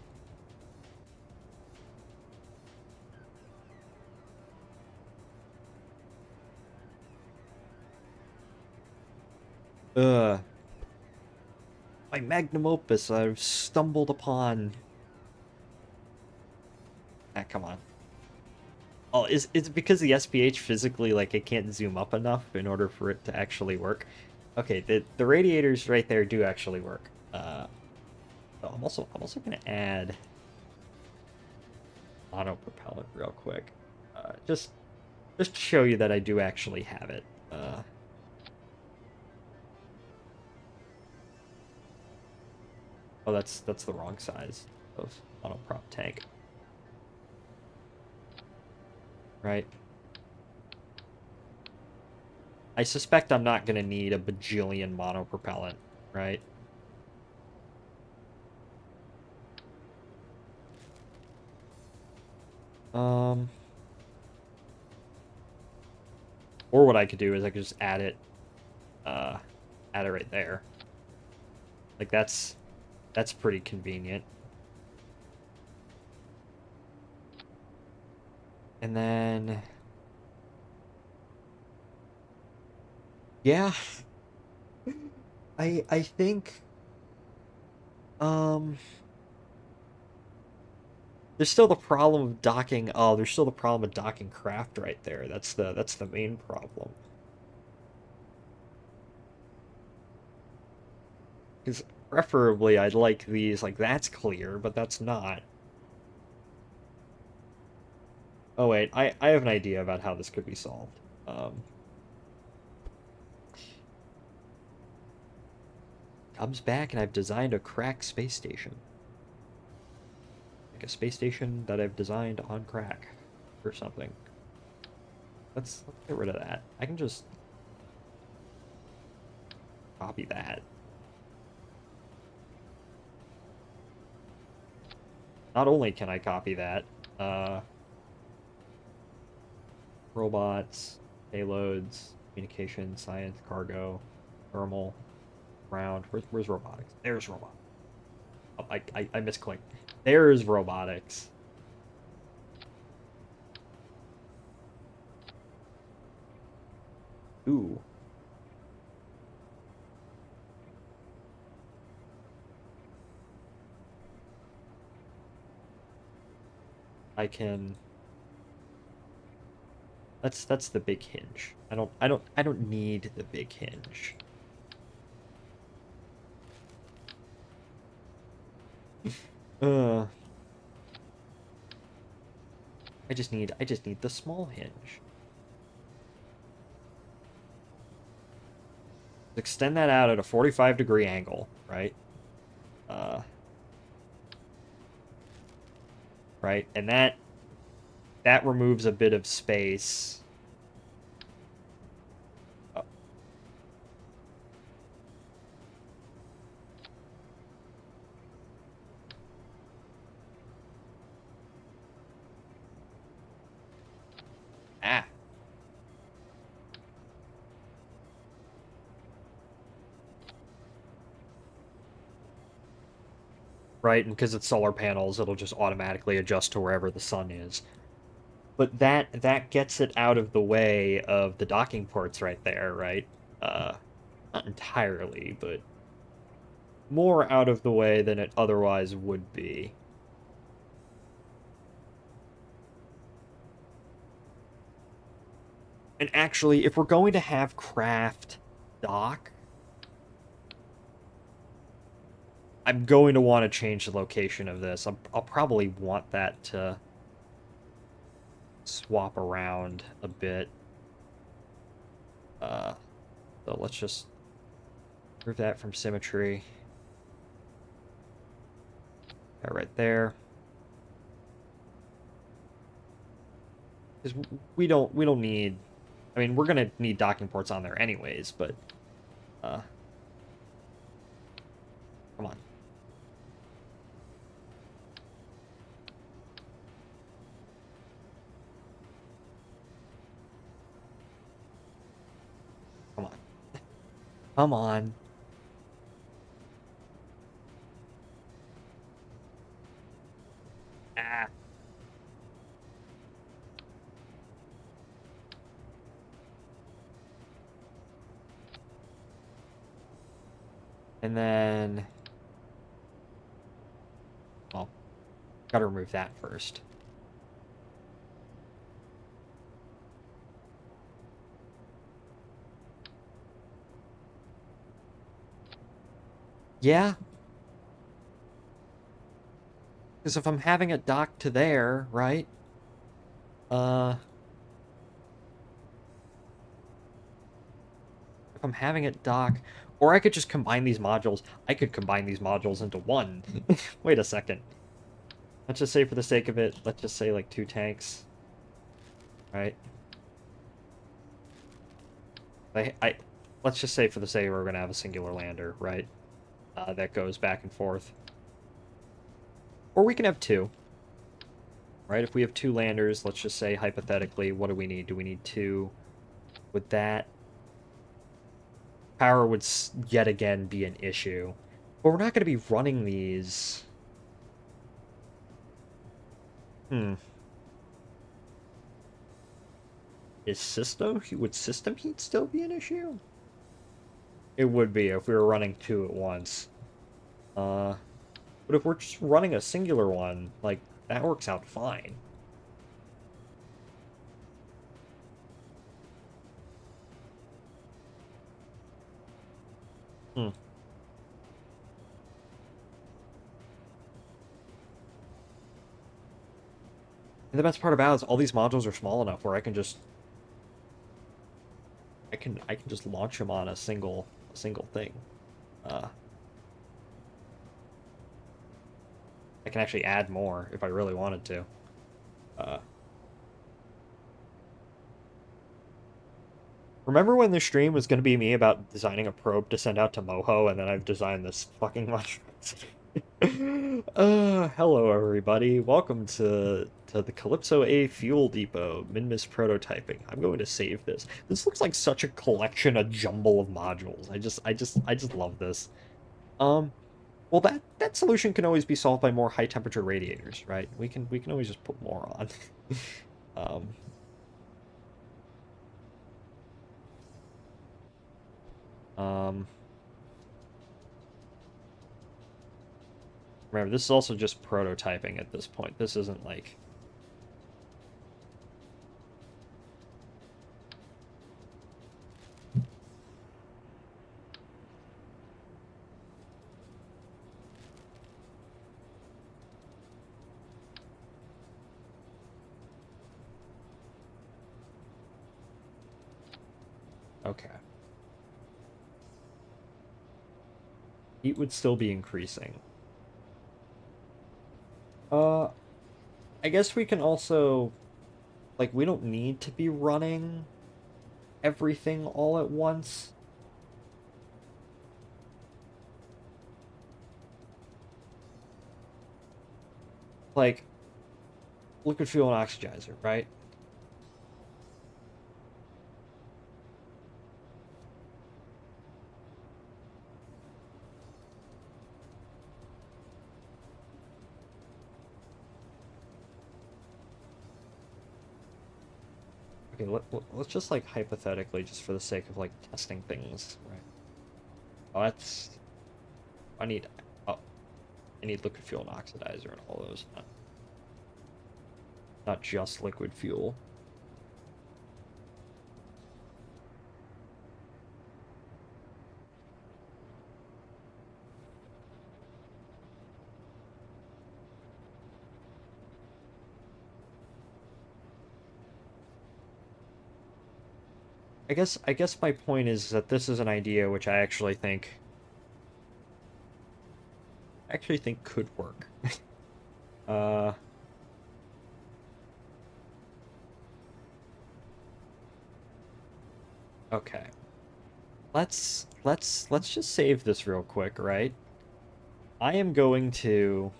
Speaker 1: My magnum opus I've stumbled upon. Ah, come on. Oh, is it because the SPH physically, like, it can't zoom up enough in order for it to actually work? Okay, the radiators right there do actually work. Oh, I'm also gonna add. auto propellant real quick. Just to show you that I do actually have it. Oh, that's the wrong size of monoprop tank. Right. I suspect I'm not gonna need a bajillion monopropellant, right? Um, or what I could do is I could just add it right there. Like that's pretty convenient. And then, yeah, I think, um, there's still the problem of docking. Oh, there's still the problem of docking craft right there. That's the main problem. Because preferably I'd like these, like, that's clear, but that's not. Oh wait, I have an idea about how this could be solved. Comes back and I've designed a crack space station. Like a space station that I've designed on crack or something. Let's get rid of that. I can just copy that. Not only can I copy that, uh, robots, payloads, communication, science, cargo, thermal, ground. Where's robotics? There's robotics. Oh, I misclicked. There's robotics. Ooh. I can. That's the big hinge. I don't need the big hinge. Uh, I just need the small hinge. Extend that out at a 45-degree angle, right? Uh, right, and that removes a bit of space. Uh, ah, right, and because it's solar panels, it'll just automatically adjust to wherever the sun is. But that gets it out of the way of the docking ports right there, right? Uh, Not entirely, but more out of the way than it otherwise would be. And actually, if we're going to have craft dock, I'm going to want to change the location of this. I'll probably want that to swap around a bit. Uh, so let's just move that from symmetry. Right there. Because we don't need. I mean, we're gonna need docking ports on there anyways, but come on. Come on. Come on. Ah. And then, well, gotta remove that first. Yeah. Because if I'm having it docked to there, right? Uh, if I'm having it dock, or I could just combine these modules. I could combine these modules into one. Wait a second. Let's just say for the sake of it, let's just say like 2 tanks, right? I let's just say for the sake we're gonna have a singular lander, right? That goes back and forth. Or we can have two, right? If we have 2 landers, let's just say hypothetically, what do we need? Do we need 2? With that, power would yet again be an issue. But we're not going to be running these. Hmm. Would system heat still be an issue? It would be if we were running 2 at once. But if we're just running a singular one, like, that works out fine. Hmm. And the best part about it is all these modules are small enough where I can just I can just launch them on a single thing. Uh, I can actually add more if I really wanted to. Uh, Remember when the stream was going to be me about designing a probe to send out to Moho, and then I've designed this fucking mushroom? Hello everybody. Welcome to the Calypso A Fuel Depot Minmus prototyping. I'm going to save this. This looks like such a collection, a jumble of modules. I just love this. Um, well that solution can always be solved by more high temperature radiators, right? We can always just put more on. um, um, Remember, this is also just prototyping at this point. This isn't like... Okay. Heat would still be increasing. Uh, I guess we can also... Like, we don't need to be running everything all at once. Like, liquid fuel and oxidizer, right? Okay, let's just, like, hypothetically, just for the sake of, like, testing things, right? Oh, that's... I need... Oh, I need liquid fuel and oxidizer and all those, not just liquid fuel. I guess my point is that this is an idea which I actually think could work. uh okay. Let's just save this real quick, right? I am going to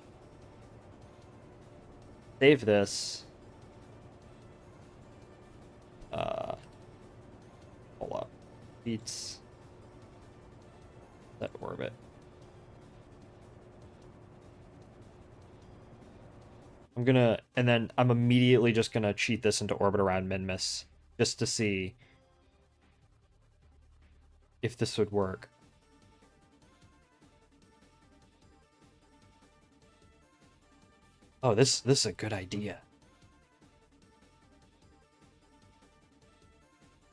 Speaker 1: save this. Uh Hold up. Beats that orbit. And then I'm immediately just gonna cheat this into orbit around Minmus just to see if this would work. Oh, this is a good idea.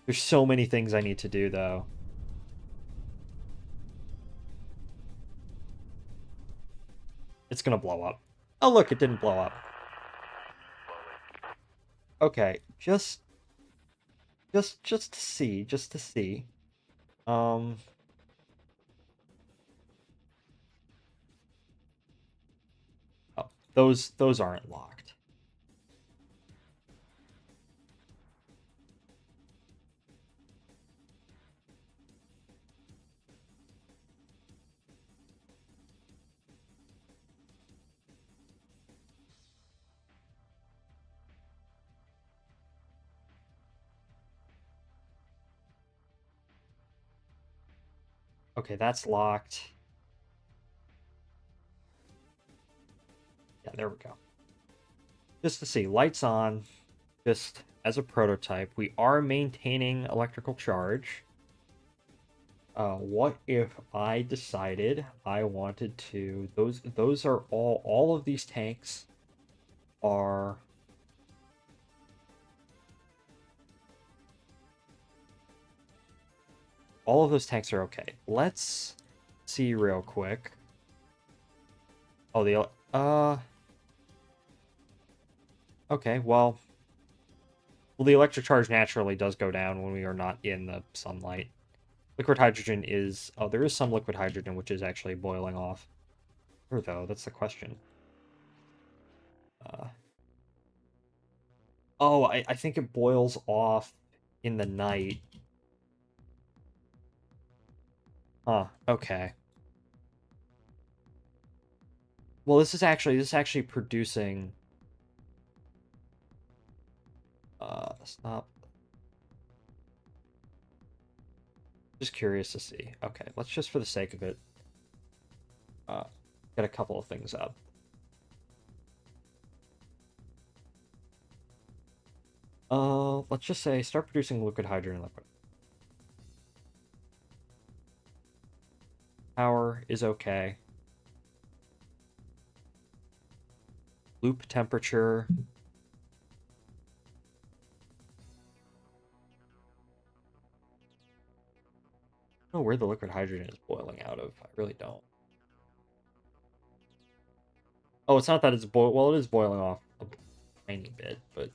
Speaker 1: There's so many things I need to do though. It's gonna blow up. Oh, look, it didn't blow up. Okay, just to see, just to see. Um, oh, those aren't locked. Okay, that's locked. Yeah, there we go. Just to see, lights on, just as a prototype. We are maintaining electrical charge. What if I decided I wanted to, those are all of these tanks are, all of those tanks are okay. Let's see real quick. Oh, okay, well, the electric charge naturally does go down when we are not in the sunlight. Liquid hydrogen is... Oh, there is some liquid hydrogen which is actually boiling off. Or though, that's the question. Uh, oh, I think it boils off in the night. Huh, okay. Well, this is actually producing... Stop. Just curious to see. Okay, let's just for the sake of it, uh, get a couple of things up. Let's just say start producing liquid hydrogen liquid. Power is okay. Loop temperature. I don't know where the liquid hydrogen is boiling out of. I really don't. Oh, it's not that it's well, it is boiling off a tiny bit, but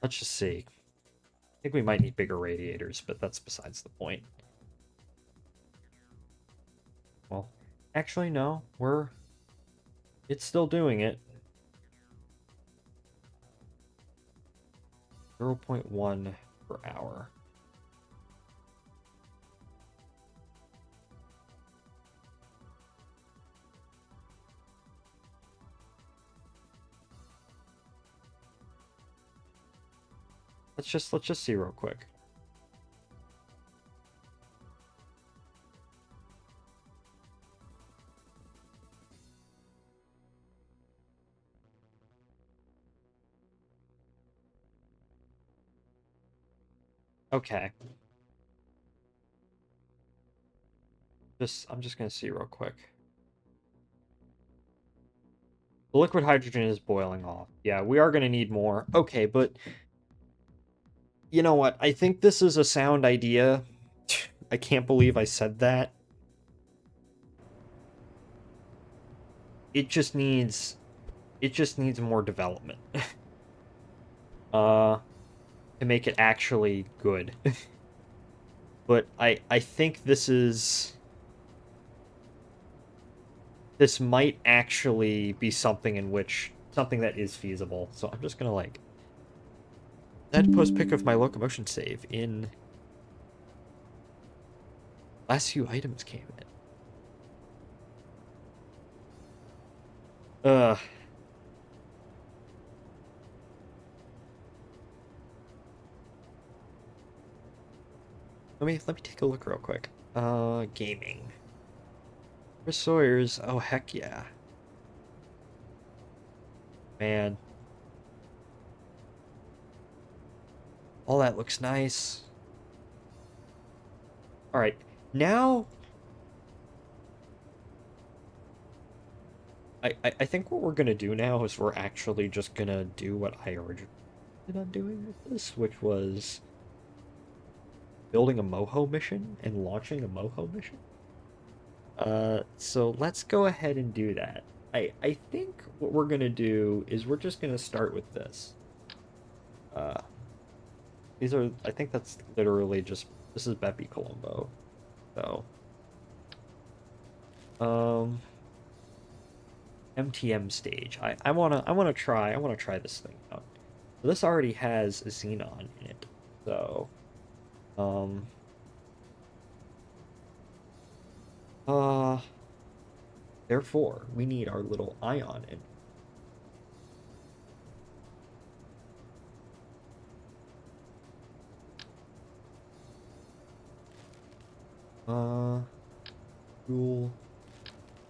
Speaker 1: let's just see. I think we might need bigger radiators, but that's besides the point. Well, actually, no. It's still doing it. 0.1 per hour. Let's just see real quick. Okay. I'm just gonna see real quick. The liquid hydrogen is boiling off. Yeah, we are gonna need more. Okay, but you know what? I think this is a sound idea. I can't believe I said that. It just needs more development. uh to make it actually good. But I think this might actually be something in which something that is feasible. So I'm just gonna like add post pick of my locomotion save in last few items came in. Let me take a look real quick. Gaming. Chris Sawyer's. Oh heck yeah. Man. All that looks nice. Alright. Now I think what we're gonna do now is we're actually just gonna do what I originally did on doing with this, which was building a Moho mission and launching a Moho mission. So let's go ahead and do that. I think what we're gonna do is we're just gonna start with this. Uh, these are, I think that's literally just, this is Bepi Colombo. So, um, MTM stage. I wanna try this thing out. So this already has a xenon in it. So, um, uh, therefore, we need our little ion in. Uh, Fuel,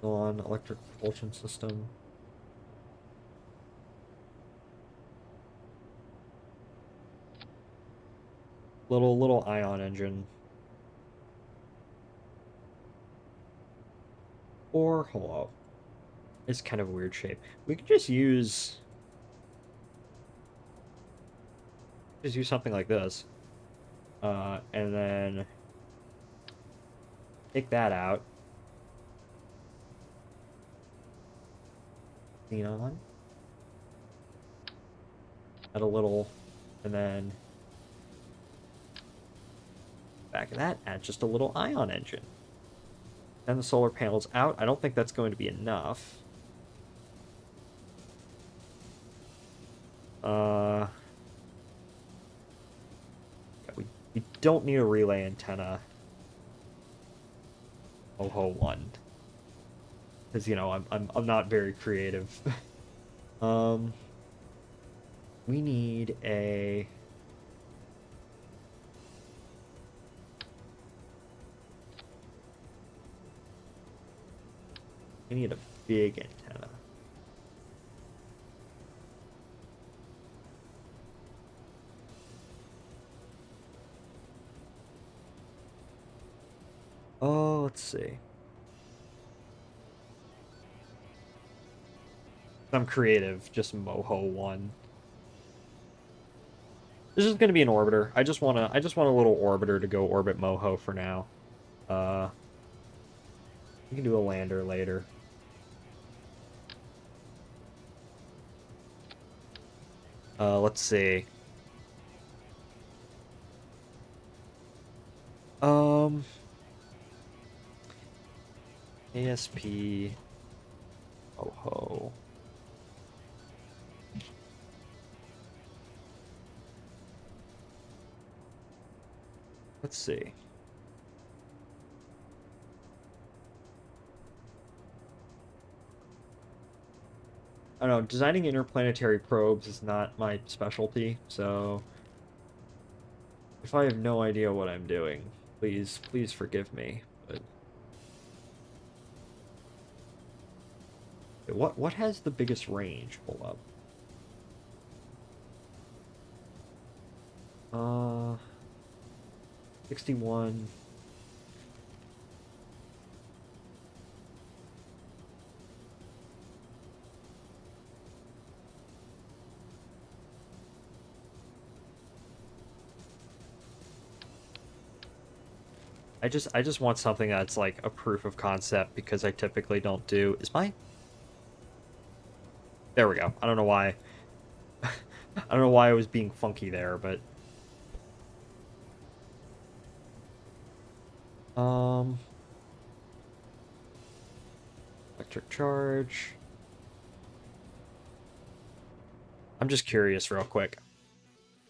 Speaker 1: electric propulsion system. Little ion engine. Or hello. It's kind of a weird shape. We could just use something like this. And then take that out. Xenon. Add a little, and then back of that, add just a little ion engine. Then the solar panels out. I don't think that's going to be enough. Yeah, we don't need a relay antenna. Moho 1. Because, you know, I'm not very creative. um, we need a... We need a big antenna. Oh, let's see. I'm creative, just Moho 1. This is gonna be an orbiter. I just want a little orbiter to go orbit Moho for now. Uh we can do a lander later. Let's see. Um ASP Moho. Let's see. I don't know, designing interplanetary probes is not my specialty, so if I have no idea what I'm doing, please forgive me. But what has the biggest range? Hold up. 61. I just want something that's like a proof of concept because I typically don't do. Is my There we go. I don't know why. I don't know why I was being funky there, but um electric charge. I'm just curious real quick.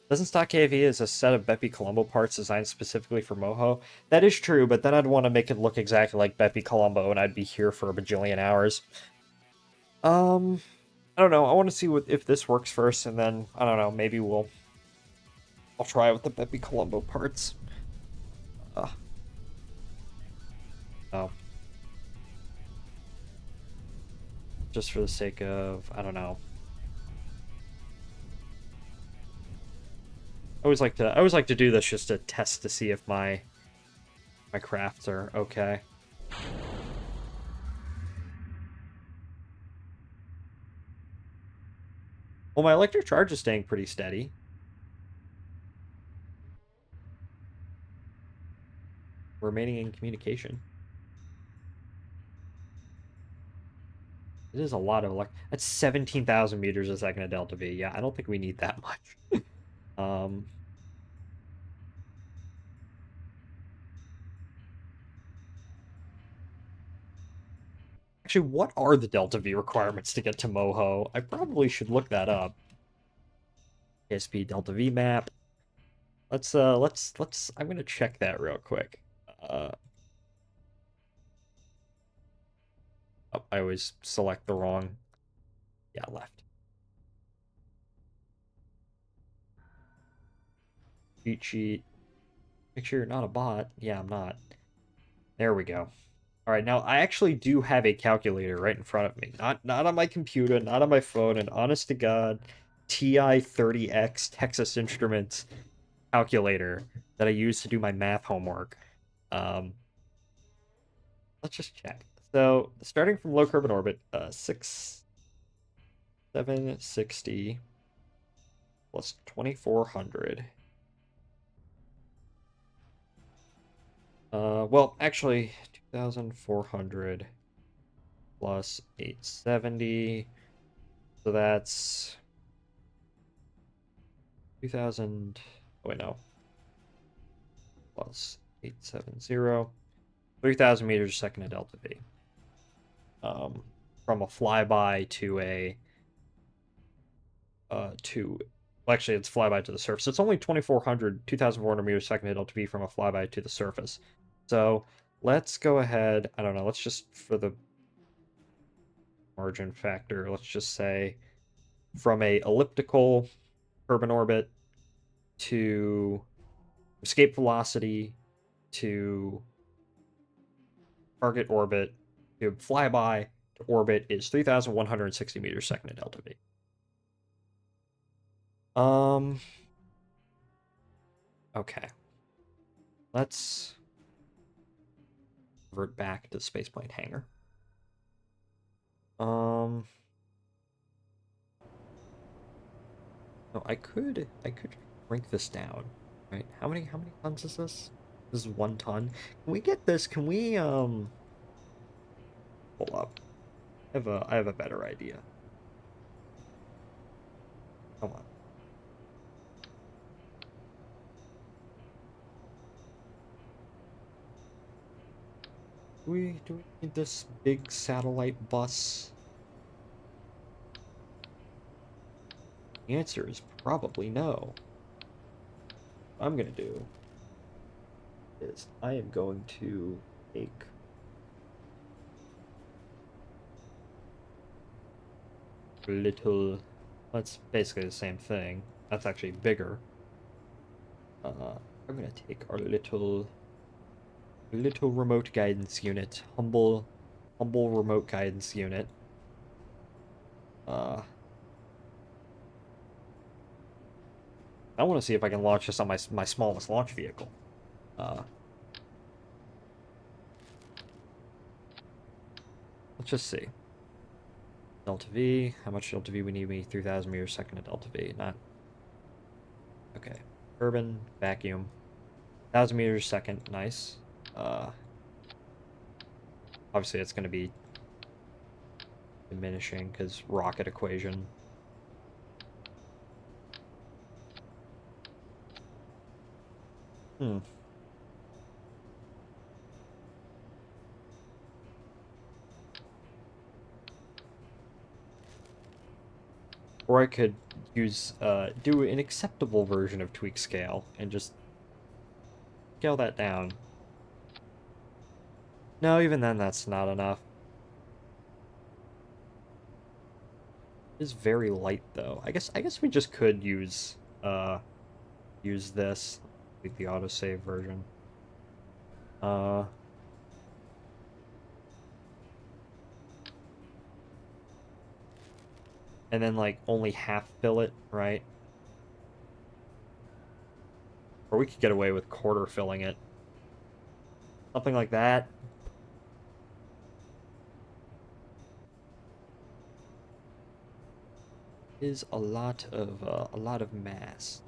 Speaker 1: Doesn't stock KV is a set of Bepi Colombo parts designed specifically for Moho? That is true, but then I'd want to make it look exactly like Bepi Colombo and I'd be here for a bajillion hours. Um I don't know. I want to see if this works first, and then I don't know. Maybe I'll try with the Bepi Colombo parts. Uh, oh, just for the sake of I don't know. I always like to do this just to test to see if my crafts are okay. Well, my electric charge is staying pretty steady. remaining in communication. It is a lot of that's 17,000 meters a second of delta V. Yeah, I don't think we need that much. um, Actually, what are the delta V requirements to get to Moho? I probably should look that up. ASP delta V map. Let's I'm gonna check that real quick. Uh oh, I always select the wrong. Yeah, left. Cheat sheet. Make sure you're not a bot. Yeah, I'm not. There we go. All right, now I actually do have a calculator right in front of me. Not on my computer, not on my phone, an honest to God TI-30X Texas Instruments calculator that I use to do my math homework. Um, let's just check. So starting from low Kerbal orbit, 760 plus 2400. Well, actually, 2400 plus 870. So that's 2000. Oh, wait, no. Plus 870. 3,000 meters a second of delta V. From a flyby to a well, actually it's flyby to the surface. It's only 2,400 meters a second of delta V from a flyby to the surface. So let's go ahead. I don't know. Let's just, for the margin factor, let's just say from a elliptical Kerbal orbit to escape velocity to target orbit to flyby to orbit is 3,160 meters a second of delta V. Okay. Let's revert back to the spaceplane hangar. No, I could shrink this down, right? How many tons is this? This is 1 ton. Can we get this? Can we hold up. I have a better idea. Come on. Do we need this big satellite bus? The answer is probably no. What I'm gonna do is I am going to take a little. That's basically the same thing. That's actually bigger. I'm gonna take our little remote guidance unit, humble remote guidance unit. I want to see if I can launch this on my smallest launch vehicle. Let's just see. Delta V, how much delta V we need? 3,000 meters a second of delta V. Not okay. Urban vacuum, 1,000 meters a second. Nice. Obviously it's going to be diminishing because rocket equation. Or I could use do an acceptable version of tweak scale and just scale that down. No, even then that's not enough. It is very light though. I guess we just could use this, like the autosave version. And then like only half fill it, right? Or we could get away with quarter filling it. Something like that. Is a lot of mass.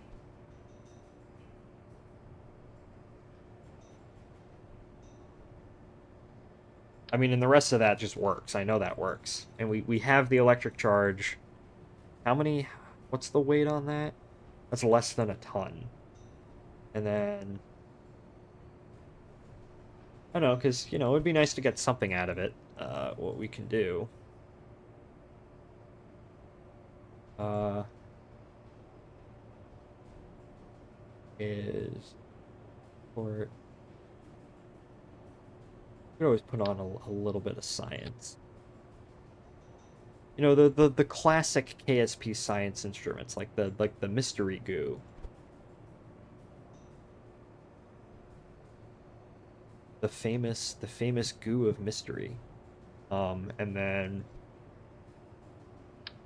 Speaker 1: I mean, and the rest of that just works. I know that works. And we have the electric charge. How many... What's the weight on that? That's less than a ton. And then... I don't know, because, you know, it'd be nice to get something out of it. What we can do. Is... Or... You could always put on a little bit of science. You know, the classic KSP science instruments, like the mystery goo. The famous goo of mystery. And then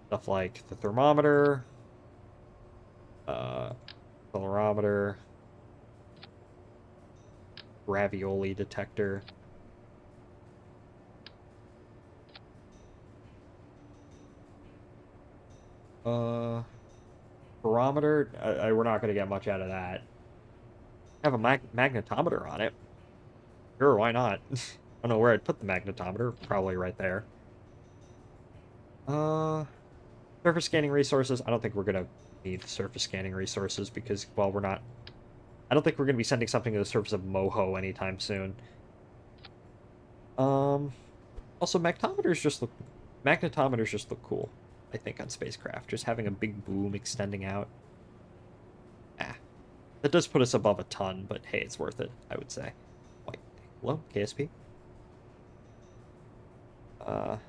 Speaker 1: stuff like the thermometer, accelerometer, ravioli detector. Barometer, we're not going to get much out of that. Have a magnetometer on it. Sure, why not? I don't know where I'd put the magnetometer. Probably right there. Surface scanning resources. I don't think we're going to need surface scanning resources because, well, we're not... I don't think we're going to be sending something to the surface of Moho anytime soon. Also, magnetometers just look cool, I think, on spacecraft. Just having a big boom extending out. That does put us above a ton, but hey, it's worth it, I would say. Wait, hello, KSP? Not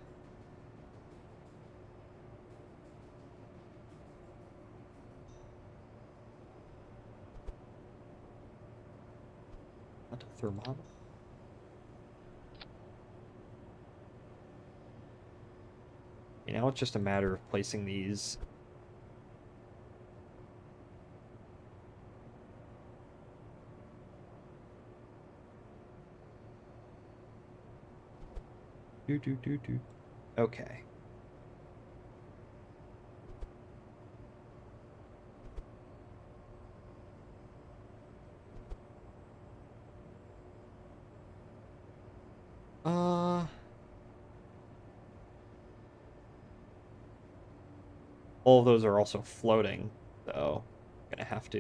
Speaker 1: a thermometer. Okay, now it's just a matter of placing these... Okay. All of those are also floating, so I'm gonna have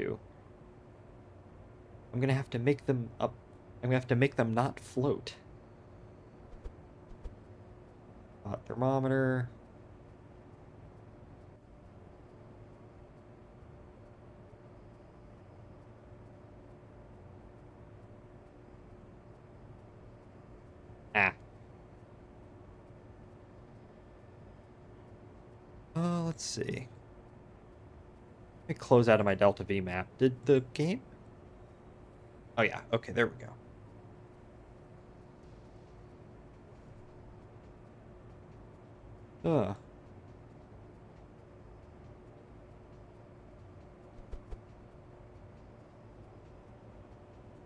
Speaker 1: to make them up. I'm gonna have to make them not float. Thermometer. Let's see. Let me close out of my Delta V map. Did the game? Oh yeah, okay, there we go.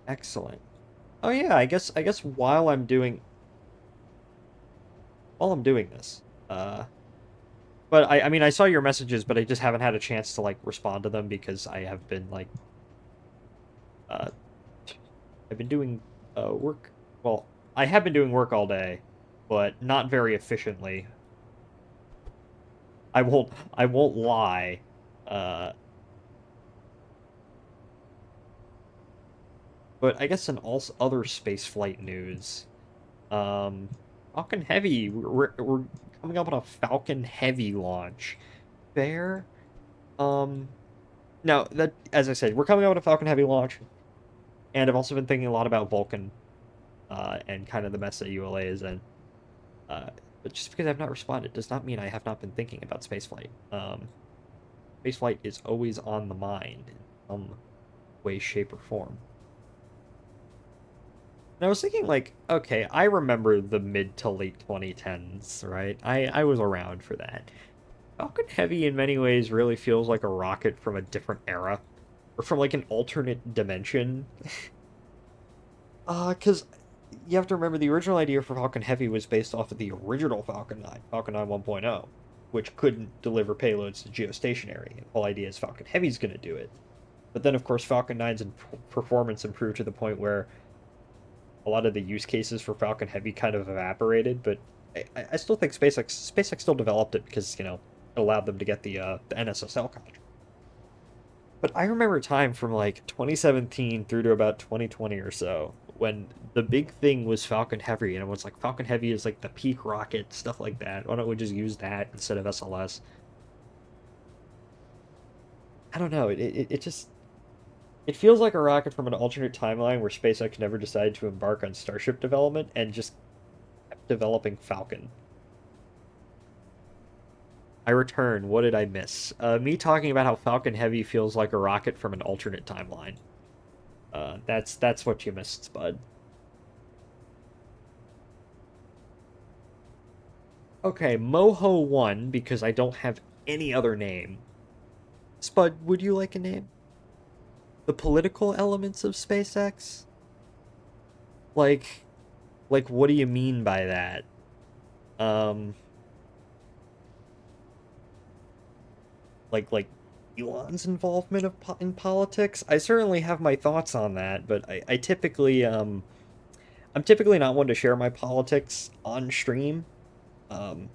Speaker 1: Excellent. Oh yeah, I guess while I'm doing this. But I mean, I saw your messages, but I just haven't had a chance to, like, respond to them because I have been, like, I've been doing, work. Well, I have been doing work all day, but not very efficiently. I won't lie. But I guess in all other spaceflight news, Falcon Heavy, we're coming up on a Falcon Heavy launch. Fair? Now, that, as I said, we're coming up on a Falcon Heavy launch, and I've also been thinking a lot about Vulcan, and kind of the mess that ULA is in. But just because I've not responded does not mean I have not been thinking about spaceflight. Spaceflight is always on the mind in some way, shape, or form. And I was thinking, like, okay, I remember the mid to late 2010s, right? I was around for that. Falcon Heavy, in many ways, really feels like a rocket from a different era. Or from, like, an alternate dimension. Because you have to remember the original idea for Falcon Heavy was based off of the original Falcon 9, Falcon 9 1.0, which couldn't deliver payloads to geostationary. And the whole idea is Falcon Heavy's going to do it. But then, of course, Falcon 9's performance improved to the point where a lot of the use cases for Falcon Heavy kind of evaporated, but I still think SpaceX still developed it because, you know, it allowed them to get the NSSL contract. But I remember a time from like 2017 through to about 2020 or so when the big thing was Falcon Heavy, and it was like Falcon Heavy is like the peak rocket, stuff like that. Why don't we just use that instead of SLS? I don't know. It just it feels like a rocket from an alternate timeline where SpaceX never decided to embark on Starship development and just kept developing Falcon. I return. What did I miss? Me talking about how Falcon Heavy feels like a rocket from an alternate timeline. That's what you missed, Spud. Okay, Moho 1, because I don't have any other name. Spud, would you like a name? The political elements of SpaceX? Like, what do you mean by that? Um, like Elon's involvement in politics? I certainly have my thoughts on that, but I typically, I'm typically not one to share my politics on stream. Um,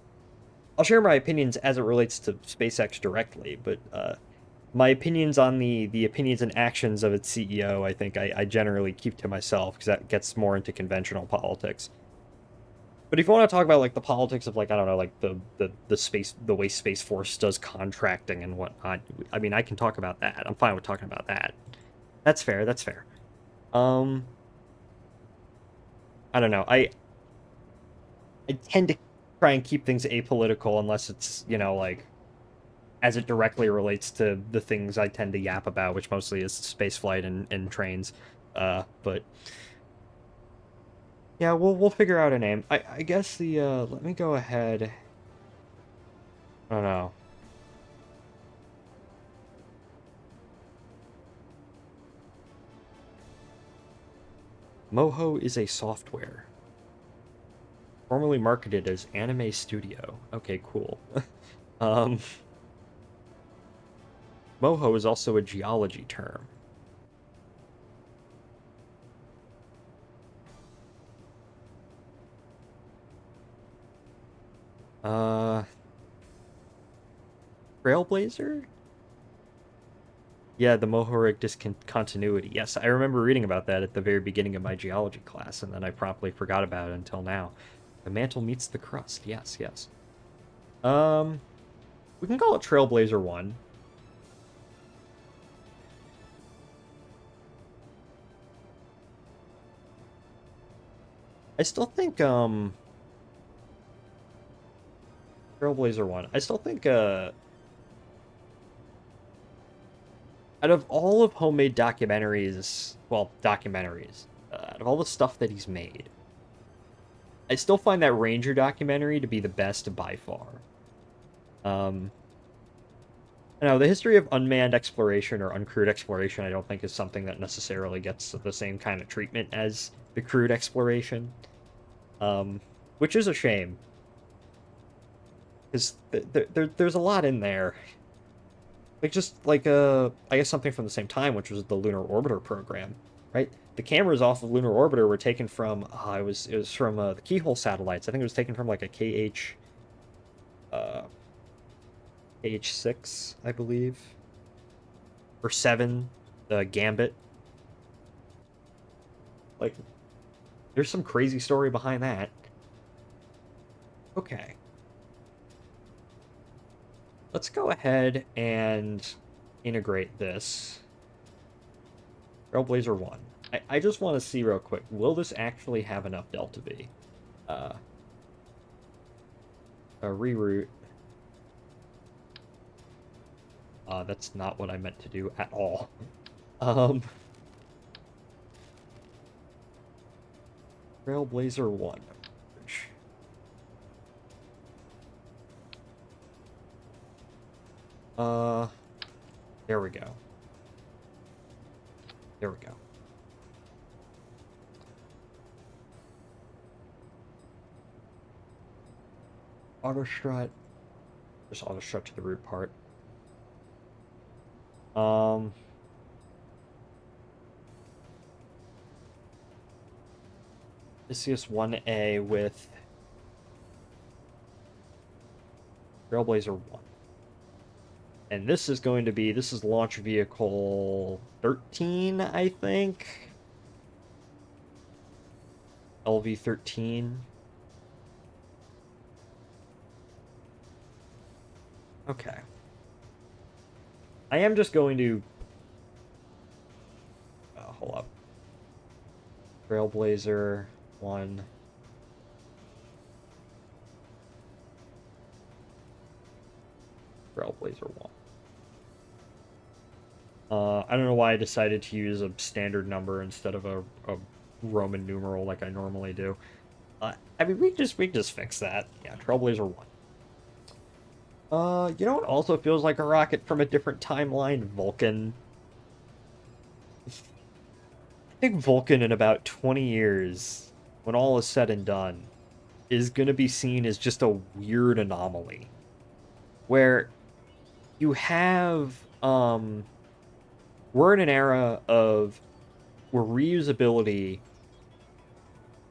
Speaker 1: I'll share my opinions as it relates to SpaceX directly, but my opinions on the opinions and actions of its CEO, I think I generally keep to myself because that gets more into conventional politics. But if you want to talk about like the politics of like I don't know like the way Space Force does contracting and whatnot, I mean I can talk about that. I'm fine with talking about that. That's fair. That's fair. Um, I don't know. I tend to try and keep things apolitical unless it's you know like as it directly relates to the things I tend to yap about, which mostly is spaceflight and trains. But yeah, we'll figure out a name. I guess the let me go ahead. I don't know. Moho is a software formerly marketed as Anime Studio. Okay, cool. um, Moho is also a geology term. Uh, Trailblazer? Yeah, the Mohoric discontinuity. Yes, I remember reading about that at the very beginning of my geology class, and then I promptly forgot about it until now. The mantle meets the crust. Yes, yes. Um, we can call it Trailblazer 1. I still think, Trailblazer 1. I still think, out of all of homemade documentaries, well, documentaries, out of all the stuff that he's made, I still find that Ranger documentary to be the best by far. Um, I know the history of unmanned exploration or uncrewed exploration, I don't think is something that necessarily gets the same kind of treatment as the crewed exploration, which is a shame because there's a lot in there. Like just like I guess something from the same time, which was the Lunar Orbiter program, right? The cameras off of Lunar Orbiter were taken from it was from the Keyhole satellites. I think it was taken from like a uh, KH6, I believe, or 7, the Gambit. Like there's some crazy story behind that. Okay, let's go ahead and integrate this. Trailblazer 1. I just want to see real quick, will this actually have enough Delta V? Uh, a reroute. That's not what I meant to do at all. Um, Trailblazer 1. Uh, there we go. There we go. Auto strut. Just auto strut to the root part. Odysseus 1A with Trailblazer 1. And this is going to be, this is launch vehicle 13, I think. LV-13. Okay. I am just going to... hold up. Trailblazer 1. Trailblazer 1. I don't know why I decided to use a standard number instead of a Roman numeral like I normally do. I mean, we can just fix that. Yeah, Trailblazer 1. You know what also feels like a rocket from a different timeline? Vulcan. I think Vulcan in about 20 years, when all is said and done, is going to be seen as just a weird anomaly. Where you have, we're in an era of where reusability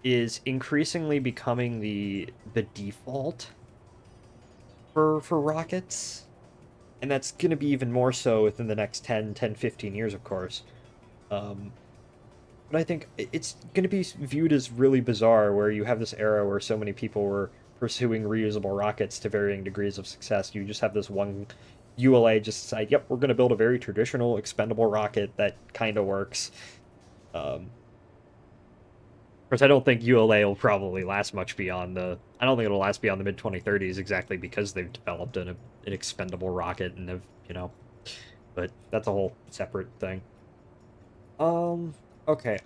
Speaker 1: is increasingly becoming the default for rockets, and that's going to be even more so within the next 10, 15 years, of course. But I think it's going to be viewed as really bizarre where you have this era where so many people were pursuing reusable rockets to varying degrees of success. You just have this one ULA just decide, yep, we're going to build a very traditional expendable rocket that kind of works. Of course, I don't think ULA will probably last much beyond the... I don't think it'll last beyond the mid-2030s exactly because they've developed an expendable rocket and have, you know... But that's a whole separate thing. Okay.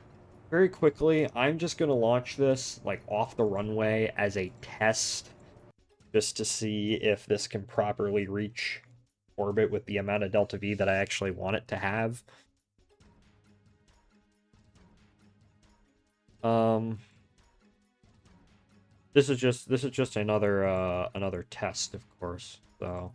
Speaker 1: Very quickly, I'm just going to launch this, like, off the runway as a test, just to see if this can properly reach orbit with the amount of delta V that I actually want it to have. This is just another test, of course. So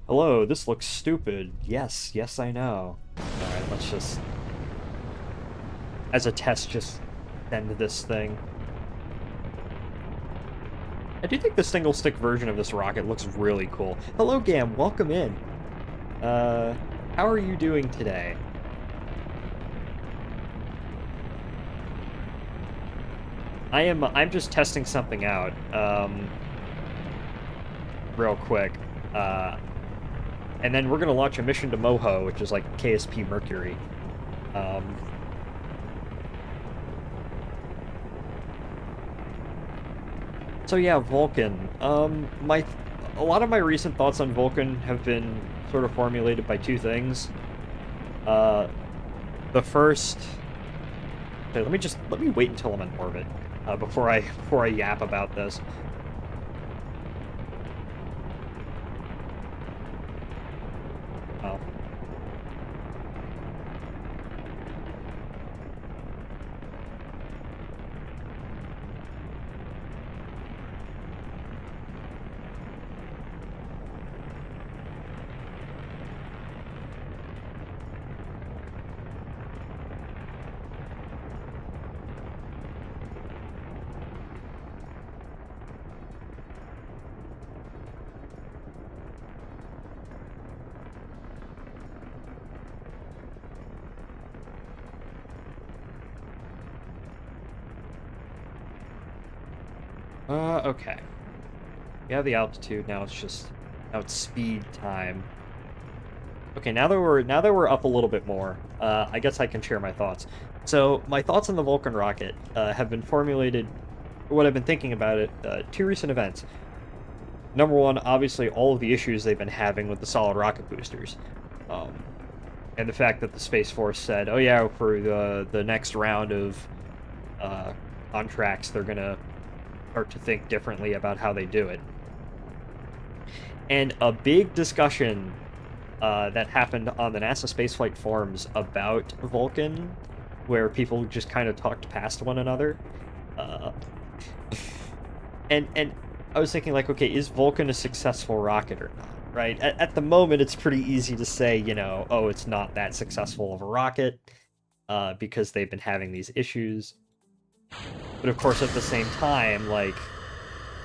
Speaker 1: hello, this looks stupid. Yes, I know. Alright, let's just, as a test, just send this thing. I do think the single-stick version of this rocket looks really cool. Hello, Gam, welcome in. How are you doing today? I'm just testing something out, real quick. And then we're gonna launch a mission to Moho, which is like KSP Mercury. So yeah, Vulcan. A lot of my recent thoughts on Vulcan have been sort of formulated by two things. The first... Okay, let me wait until I'm in orbit before I yap about this. Oh. Okay. We have the altitude, now it's speed time. Okay, now that we're up a little bit more, I guess I can share my thoughts. So, my thoughts on the Vulcan rocket have been formulated, what I've been thinking about it, two recent events. Number one, obviously, all of the issues they've been having with the solid rocket boosters. And the fact that the Space Force said, oh yeah, for the next round of contracts, they're gonna start to think differently about how they do it. And a big discussion that happened on the NASA spaceflight forums about Vulcan, where people just kind of talked past one another. And I was thinking like, okay, is Vulcan a successful rocket or not? Right? At the moment, it's pretty easy to say, oh, it's not that successful of a rocket, because they've been having these issues. But of course, at the same time, like,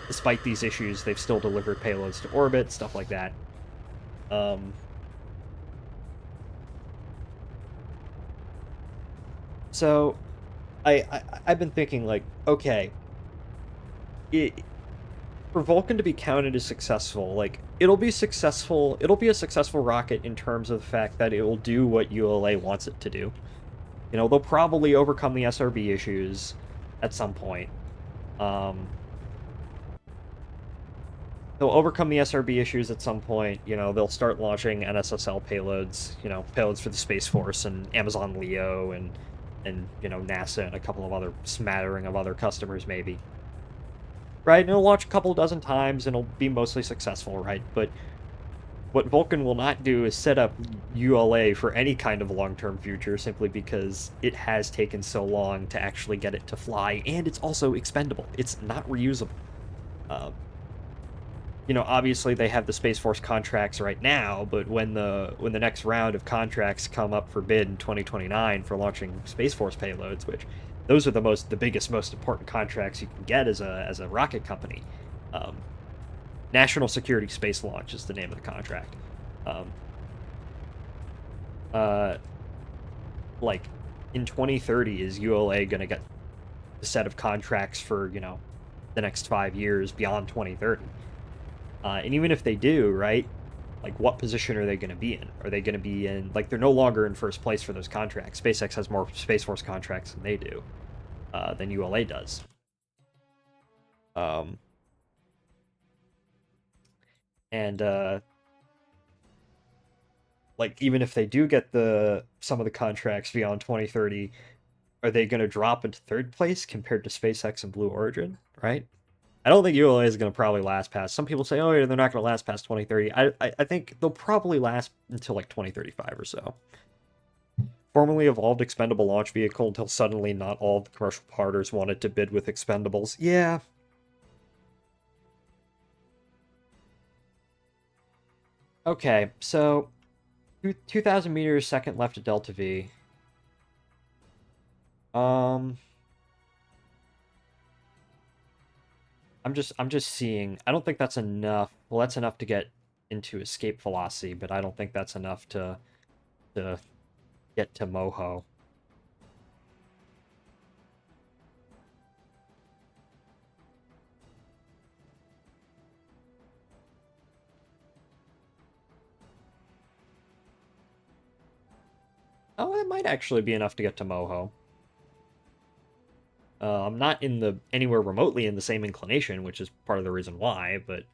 Speaker 1: despite these issues, they've still delivered payloads to orbit, stuff like that. So I've been thinking like, okay, for Vulcan to be counted as successful, like it'll be successful. It'll be a successful rocket in terms of the fact that it will do what ULA wants it to do. They'll probably overcome the SRB issues at some point. They'll overcome the SRB issues at some point. They'll start launching NSSL payloads. Payloads for the Space Force and Amazon Leo and NASA and a couple of other smattering of other customers maybe. Right, and it'll launch a couple dozen times and it'll be mostly successful, right? But what Vulcan will not do is set up ULA for any kind of long-term future simply because it has taken so long to actually get it to fly, and it's also expendable. It's not reusable. Obviously they have the Space Force contracts right now, but when the next round of contracts come up for bid in 2029 for launching Space Force payloads, which those are the biggest, most important contracts you can get as a rocket company. National Security Space Launch is the name of the contract. Like in 2030, is ULA going to get a set of contracts for the next 5 years beyond 2030? And even if they do, right, like what position are they going to be in? Are they going to be in, like, they're no longer in first place for those contracts. SpaceX has more Space Force contracts than they do, than ULA does. And like, even if they do get some of the contracts beyond 2030, are they going to drop into third place compared to SpaceX and Blue Origin, right? I don't think ULA is going to probably last past. Some people say, oh, yeah, they're not going to last past 2030. I think they'll probably last until like 2035 or so. Formerly evolved expendable launch vehicle until suddenly not all of the commercial partners wanted to bid with expendables. Yeah. Okay, so 2,000 meters second left of Delta V. I'm just seeing. I don't think that's enough. Well, that's enough to get into escape velocity, but I don't think that's enough to get to Moho. Oh, it might actually be enough to get to Moho. I'm not anywhere remotely in the same inclination, which is part of the reason why, but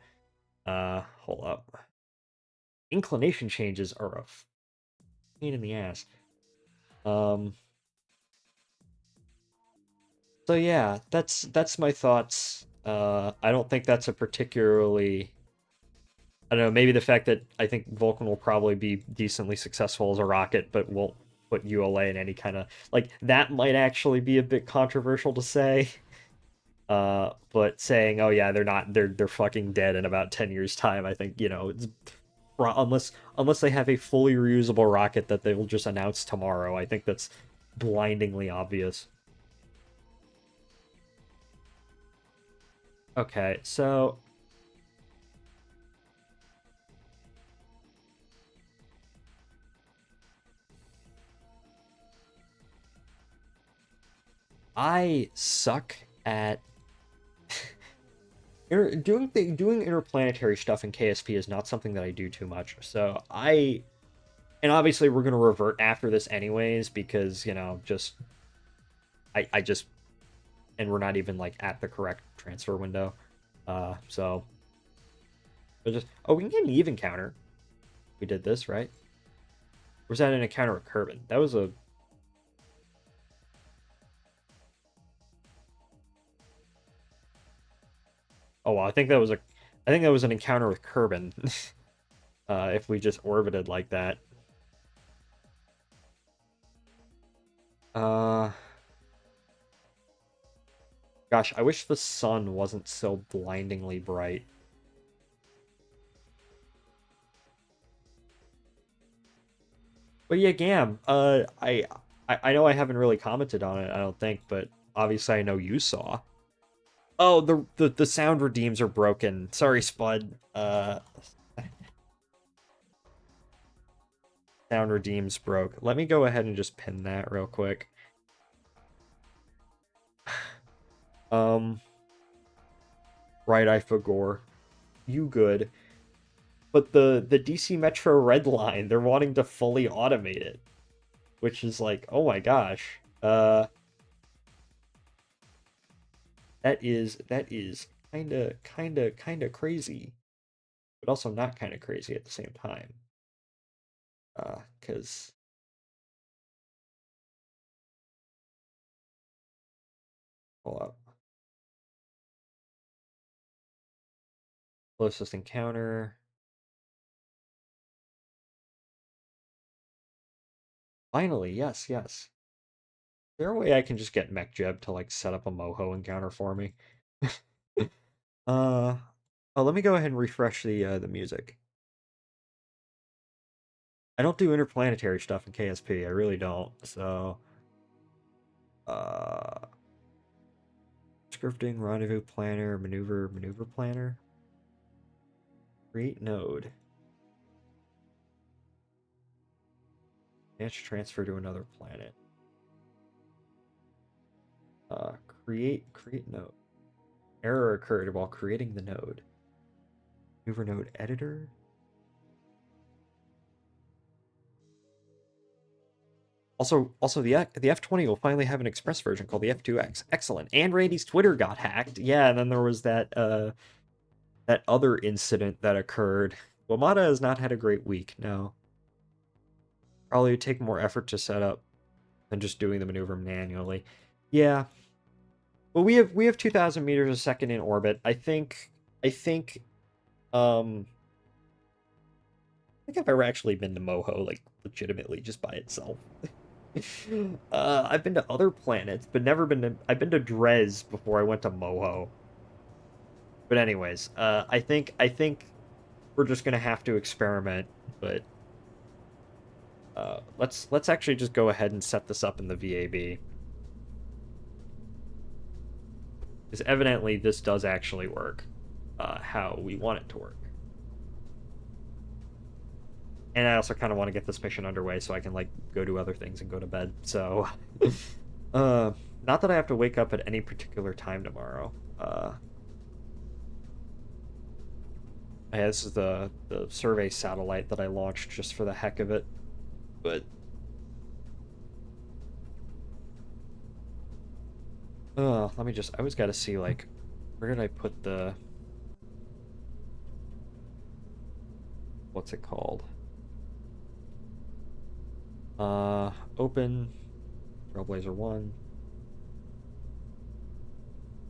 Speaker 1: hold up. Inclination changes are a pain in the ass. So yeah, that's my thoughts. I don't think that's a particularly, I don't know, maybe the fact that I think Vulcan will probably be decently successful as a rocket, but won't put ULA in any kind of, like, that might actually be a bit controversial to say. But saying, oh yeah, they're fucking dead in about 10 years time, I think, it's, unless they have a fully reusable rocket that they will just announce tomorrow, I think that's blindingly obvious. Okay, so I suck at doing interplanetary stuff in KSP is not something that I do too much. So and obviously we're gonna revert after this anyways because just I just, and we're not even like at the correct transfer window. So but just, oh, we can get an even counter. We did this right. Or was that an encounter with Kerbin? That was a, oh well, I think that was an encounter with Kerbin. If we just orbited like that. Uh Gosh, I wish the sun wasn't so blindingly bright. But yeah, Gam, I know I haven't really commented on it, I don't think, but obviously I know you saw. Oh, the sound redeems are broken. Sorry, Spud. Sound redeems broke. Let me go ahead and just pin that real quick. Um, right, I forgot. You good. But the DC Metro Red Line, they're wanting to fully automate it, which is like, oh my gosh. That is kinda crazy, but also not kinda crazy at the same time. 'Cause hold up. Closest encounter. Finally, yes, yes. Is there a way I can just get MechJeb to like set up a Moho encounter for me? uh oh, let me go ahead and refresh the music. I don't do interplanetary stuff in KSP, I really don't. So uh scripting, rendezvous planner, maneuver planner. Create node. Manage transfer to another planet. Uh create node. Error occurred while creating the node. Maneuver node editor. Also the F20 will finally have an express version called the F2X. Excellent. And Randy's Twitter got hacked. Yeah, and then there was that other incident that occurred. Wamada has not had a great week, no. Probably would take more effort to set up than just doing the maneuver manually. Yeah. But we have 2,000 meters a second in orbit. I think um I think I've ever actually been to Moho, like legitimately just by itself. I've been to other planets, but never been to. I've been to Drez before I went to Moho. But anyways, I think we're just gonna have to experiment. But let's actually just go ahead and set this up in the VAB, because evidently this does actually work, how we want it to work. And I also kind of want to get this mission underway so I can like go do other things and go to bed. So, not that I have to wake up at any particular time tomorrow. Yeah, this is the survey satellite that I launched just for the heck of it. But let me just, I always got to see like, where did I put the, what's it called? Open Trailblazer 1.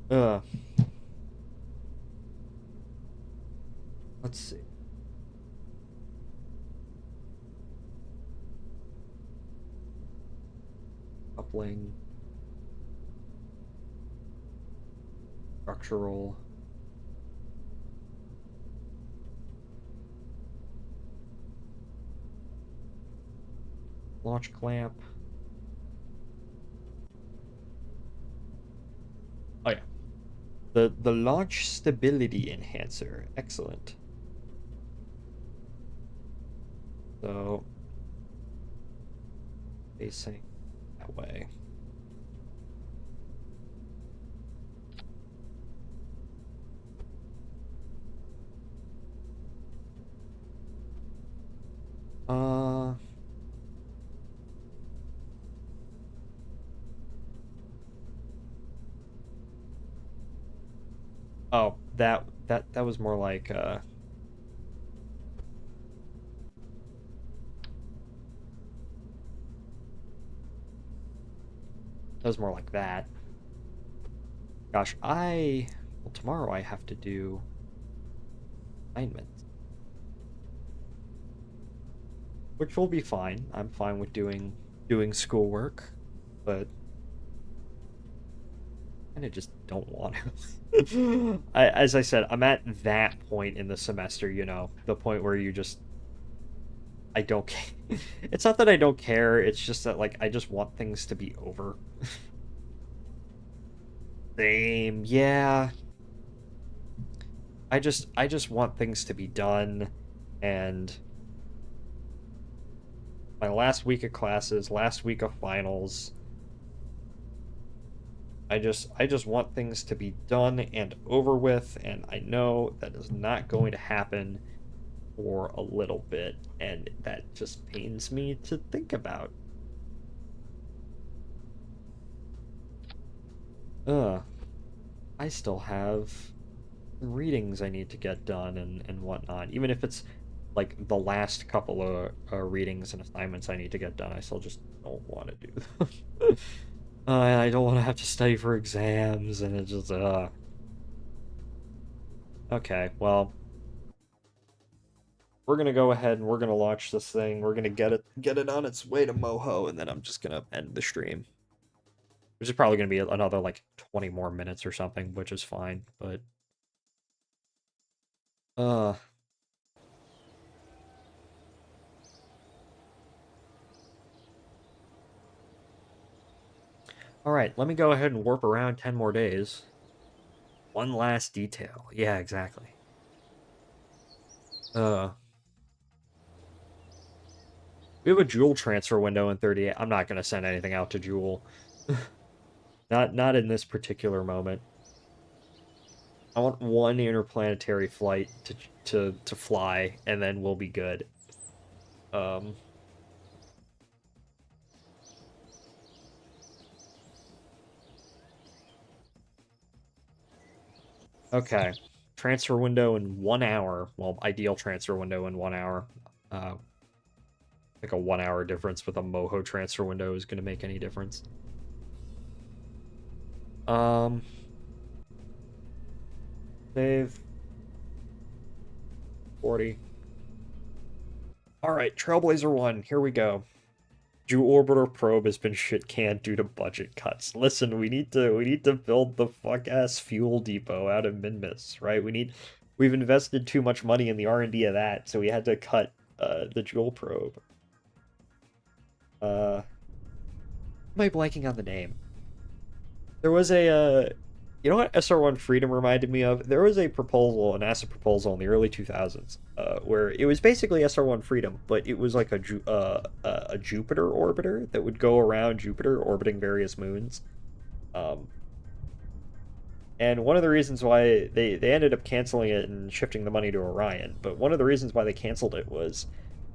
Speaker 1: Uh, let's see. Coupling. Structural. Launch clamp. Oh yeah. The launch stability enhancer. Excellent. So facing that way. Uh oh, that was more like that was more like that. Gosh, well, tomorrow I have to do assignments, which will be fine. I'm fine with doing schoolwork, but kind of just don't want to. As I said, I'm at that point in the semester, you know, the point where you just, I don't care. It's not that I don't care, it's just that, like, I just want things to be over. Same, yeah. I just want things to be done, and my last week of classes, last week of finals, I just want things to be done and over with, and I know that is not going to happen for a little bit, and that just pains me to think about. I still have readings I need to get done and whatnot. Even if it's like the last couple of readings and assignments I need to get done, I still just don't want to do them. I don't want to have to study for exams, and it just Okay, well, we're gonna go ahead and we're gonna launch this thing. We're gonna get it on its way to Moho, and then I'm just gonna end the stream, which is probably gonna be another like 20 more minutes or something, which is fine. But uh, all right, let me go ahead and warp around 10 more days. One last detail. Yeah, exactly. Uh, we have a Joule transfer window in 38. I'm not gonna send anything out to Joule. Not in this particular moment. I want one interplanetary flight to fly, and then we'll be good. Um, okay. Transfer window in 1 hour. Well, ideal transfer window in 1 hour. Like a 1 hour difference with a Moho transfer window is going to make any difference. Save. 40. All right, Trailblazer 1, here we go. Jew Orbiter probe has been shit canned due to budget cuts. Listen, we need to build the fuck ass fuel depot out of Minmus, right? We've invested too much money in the R&D of that, so we had to cut the Joule probe. Am I blanking on the name? There was a you know what SR1 Freedom reminded me of? There was a proposal, a NASA proposal in the early 2000s, where it was basically SR1 Freedom, but it was like a Jupiter orbiter that would go around Jupiter, orbiting various moons. And one of the reasons why they ended up canceling it and shifting the money to Orion, but one of the reasons why they canceled it was,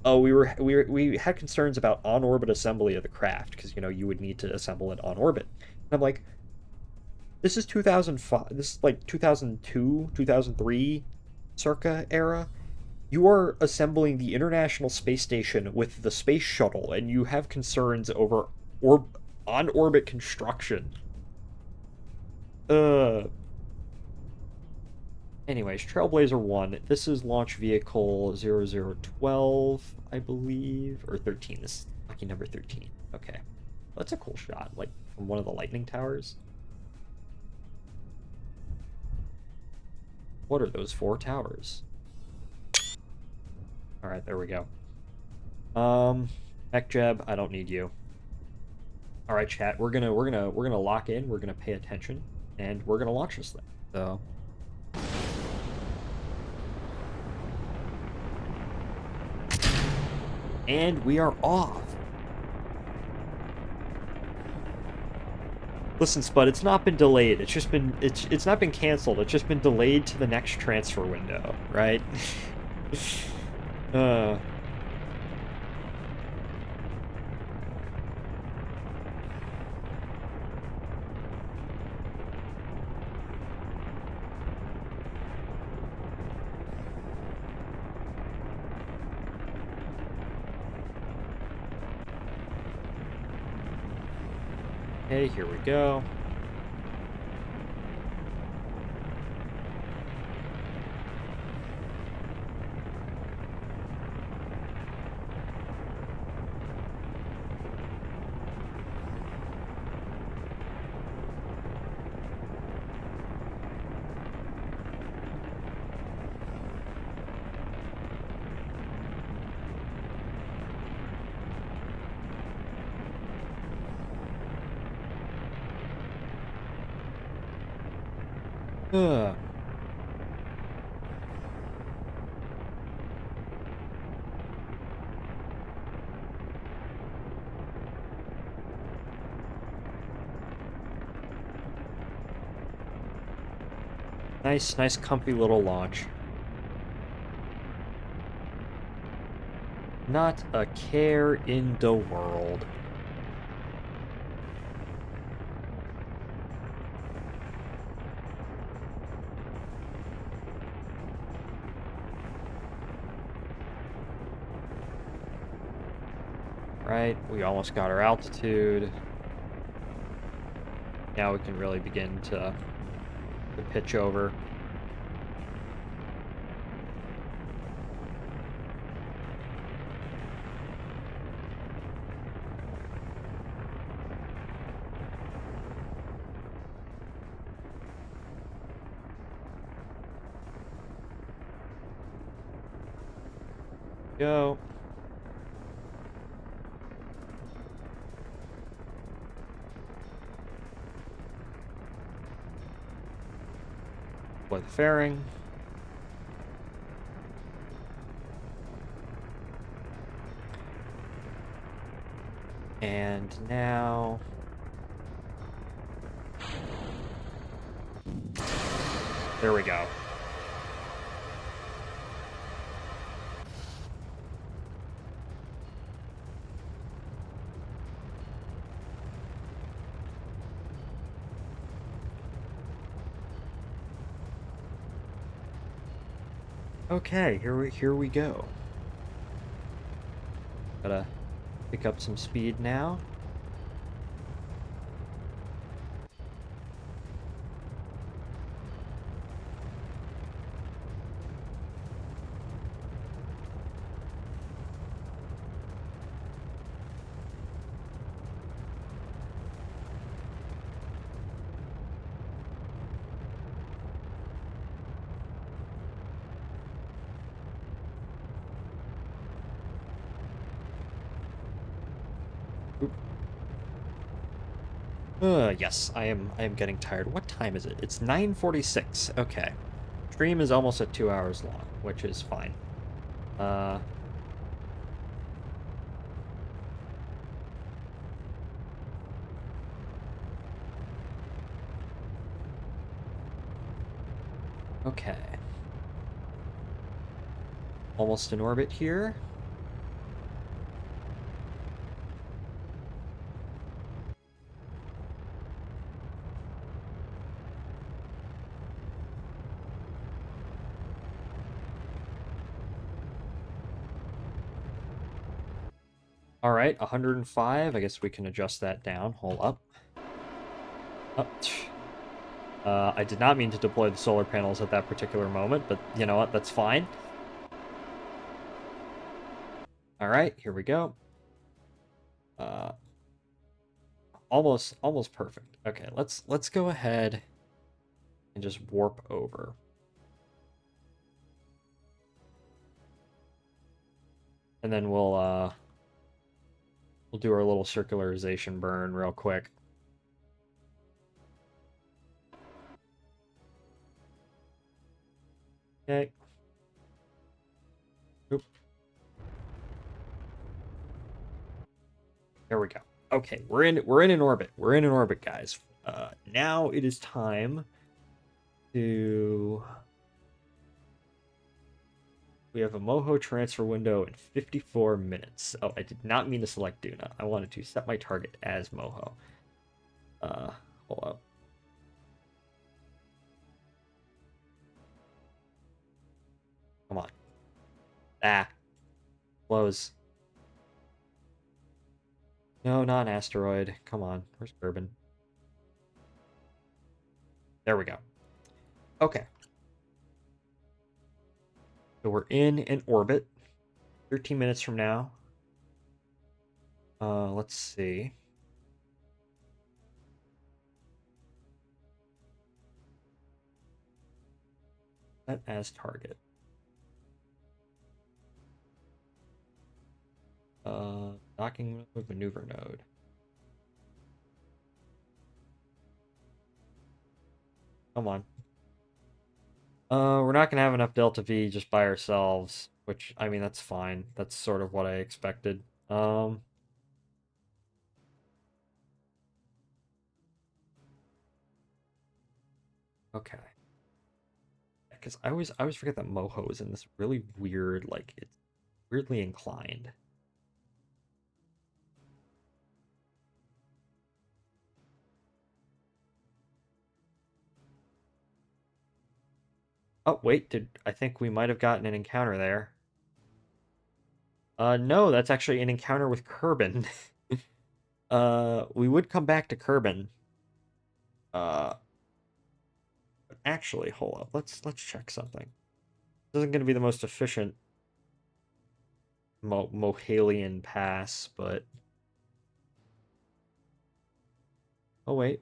Speaker 1: oh, we had concerns about on-orbit assembly of the craft, because, you know, you would need to assemble it on orbit. And I'm like, this is 2005. This is like 2002, 2003 circa era. You are assembling the International Space Station with the space shuttle, and you have concerns over on-orbit construction. Anyways, Trailblazer 1. This is launch vehicle 0012, I believe. Or 13. This is lucky number 13. Okay. That's a cool shot, like, from one of the lightning towers. What are those 4 towers? Alright, there we go. Heck Jeb, I don't need you. Alright, chat, we're gonna lock in, we're gonna pay attention, and we're gonna launch this thing. So and we are off. Listen, Spud, it's not been delayed. It's just been it's not been canceled. It's just been delayed to the next transfer window, right? Okay, here we go. Ugh. Nice, comfy little launch. Not a care in the world. Right, we almost got our altitude. Now we can really begin to pitch over. Go. Deploy the fairing. And now... There we go. Okay, here we go. Gotta pick up some speed now. Yes, I am getting tired. What time is it? It's 9:46. Okay. Stream is almost at 2 hours long, which is fine. Okay. Almost in orbit here. All right, 105. I guess we can adjust that down. Hold up. I did not mean to deploy the solar panels at that particular moment, but you know what? That's fine. All right, here we go. Almost perfect. Okay, let's go ahead and just warp over. And then we'll do our little circularization burn real quick. Okay. Oop. There we go. Okay, we're in an orbit. We're in an orbit, guys. Now it is time to... We have a Moho transfer window in 54 minutes. Oh, I did not mean to select Duna. I wanted to set my target as Moho. Hold up. Come on. Ah. Close. No, not an asteroid. Come on. Where's Kerbin? There we go. Okay. So we're in an orbit. 13 minutes from now. Let's see. Set as target. Docking with maneuver node. Come on. We're not gonna have enough Delta V just by ourselves, which, I mean, that's fine. That's sort of what I expected. Okay. Because I always forget that Moho is in this really weird, like, it's weirdly inclined. Oh, wait, I think we might have gotten an encounter there. No, that's actually an encounter with Kerbin. We would come back to Kerbin. Uh, but actually, hold up. Let's check something. This isn't going to be the most efficient Mohalian pass, but oh wait,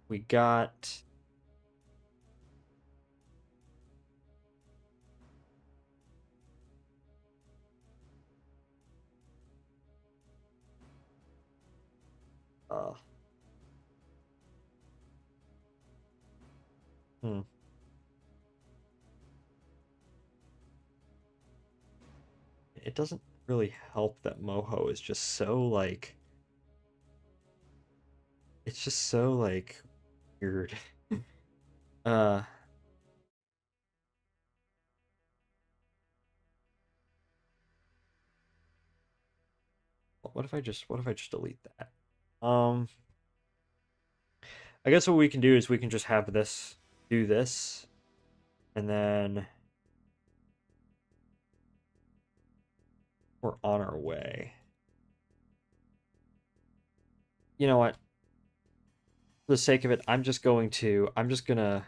Speaker 1: we got uh hmm. It doesn't really help that Moho is just so like it's just so like weird. Uh, what if I just delete that? Um, I guess what we can do is we can just have this do this, and then we're on our way. You know what? For the sake of it, I'm just gonna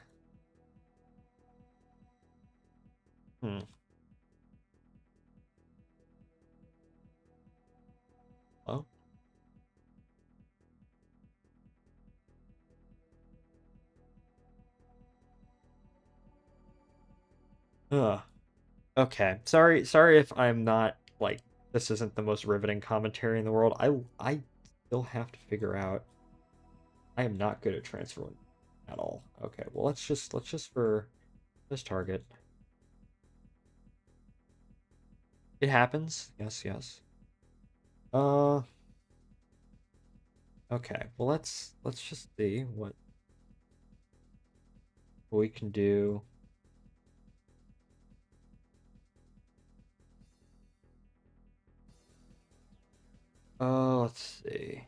Speaker 1: hmm. Oh. Ugh. Okay. Sorry if I'm not like this isn't the most riveting commentary in the world. I still have to figure out I am not good at transferring at all. Okay, well let's just for this target. It happens. Yes, yes. Uh okay. Well let's just see what we can do. Let's see.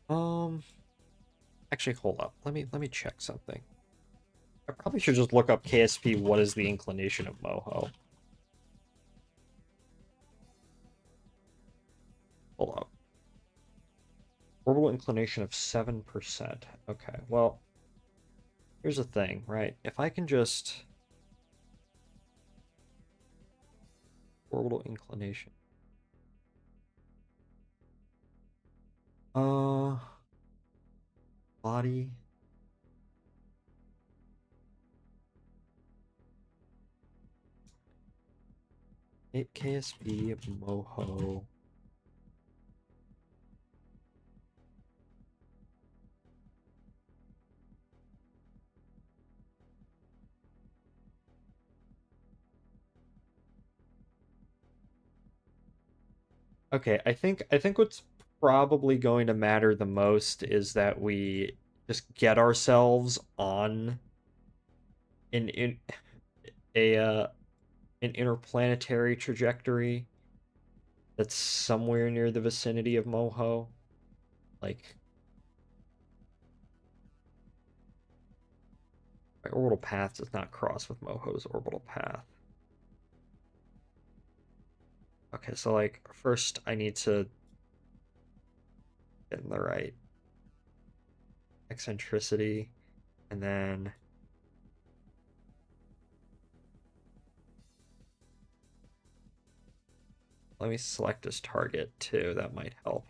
Speaker 1: Um actually hold up. Let me check something. I probably should just look up KSP what is the inclination of Moho. Hold up. Orbital inclination of 7%. Okay, well, here's the thing, right? If I can just orbital inclination. Uh Body. 8 KSP Moho. Okay, I think what's probably going to matter the most is that we just get ourselves on in a an interplanetary trajectory that's somewhere near the vicinity of Moho. Like my orbital path does not cross with Moho's orbital path. Okay, so like first I need to get in the right eccentricity, and then let me select this target too. That might help.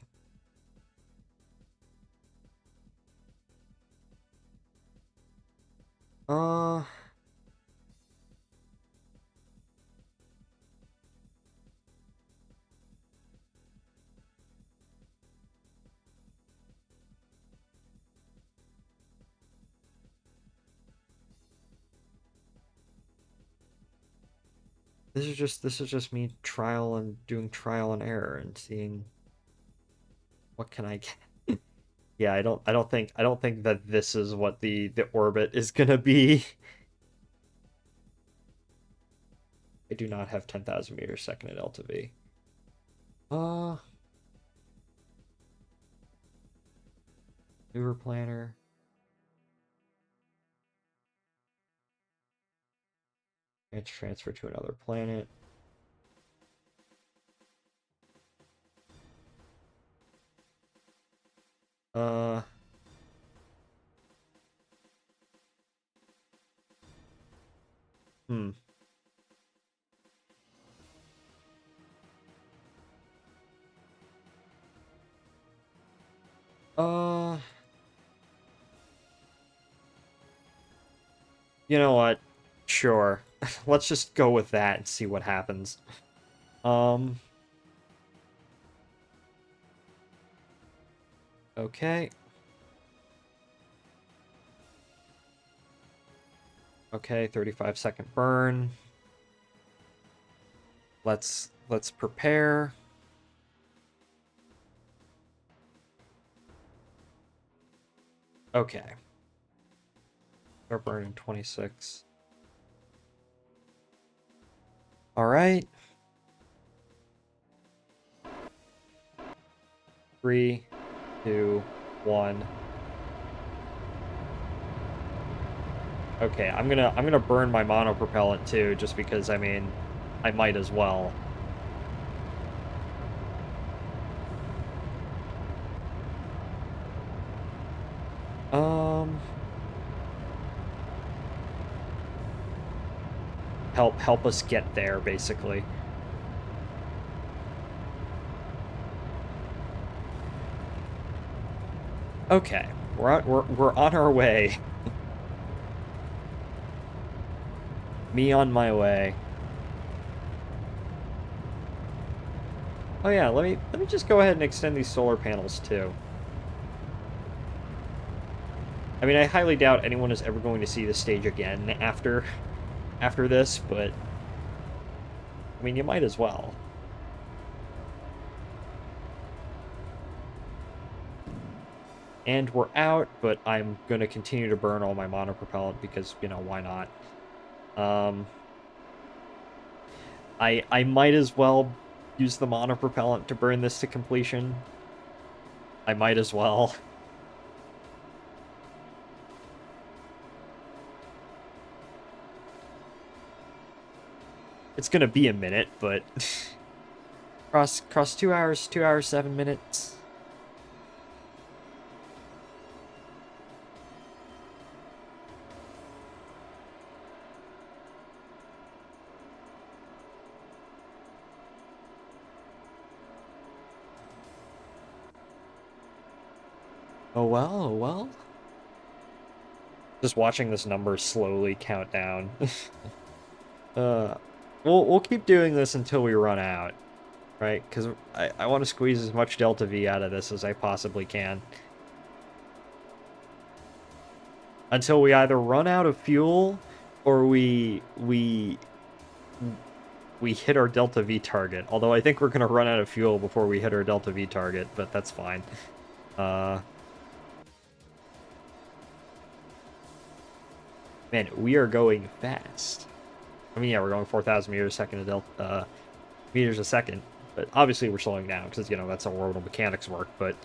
Speaker 1: This is just me doing trial and error and seeing what can I get. Yeah, I don't think that this is what the orbit is gonna be. I do not have 10,000 meters second at delta V. Maneuver planner. It's transfer to another planet. Uh, hmm. You know what? Sure. Let's just go with that and see what happens. Okay. Okay, 35-second burn. Let's prepare. Okay. Start burning 26. All right. 3, 2, 1. Okay, I'm gonna burn my monopropellant too, just because I mean, I might as well. Help us get there, basically. Okay, we're on our way. Me on my way. Oh yeah, let me just go ahead and extend these solar panels too. I mean, I highly doubt anyone is ever going to see this stage again after this, but I mean, you might as well. And we're out, but I'm going to continue to burn all my monopropellant because, you know, why not? I might as well use the monopropellant to burn this to completion. I might as well. It's gonna be a minute, but cross 2 hours, 2 hours, 7 minutes. Oh well, oh well. Just watching this number slowly count down. We'll keep doing this until we run out, right? Because I want to squeeze as much delta V out of this as I possibly can. Until we either run out of fuel or we hit our delta V target. Although I think we're gonna run out of fuel before we hit our delta V target, but that's fine. Man, we are going fast. I mean, yeah, we're going 4,000 meters a second to meters a second, but obviously we're slowing down because, you know, that's how orbital mechanics work, but...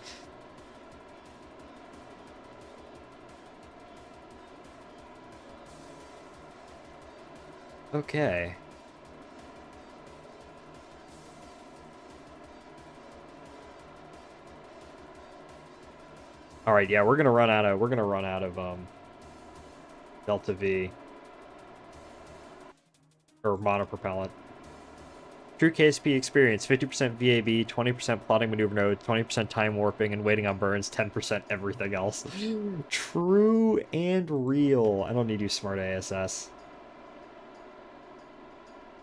Speaker 1: Okay. All right, yeah, we're gonna run out of delta V or monopropellant. True KSP experience, 50% VAB, 20% plotting maneuver node, 20% time warping and waiting on burns, 10% everything else. True and real. I don't need you, smart ASS.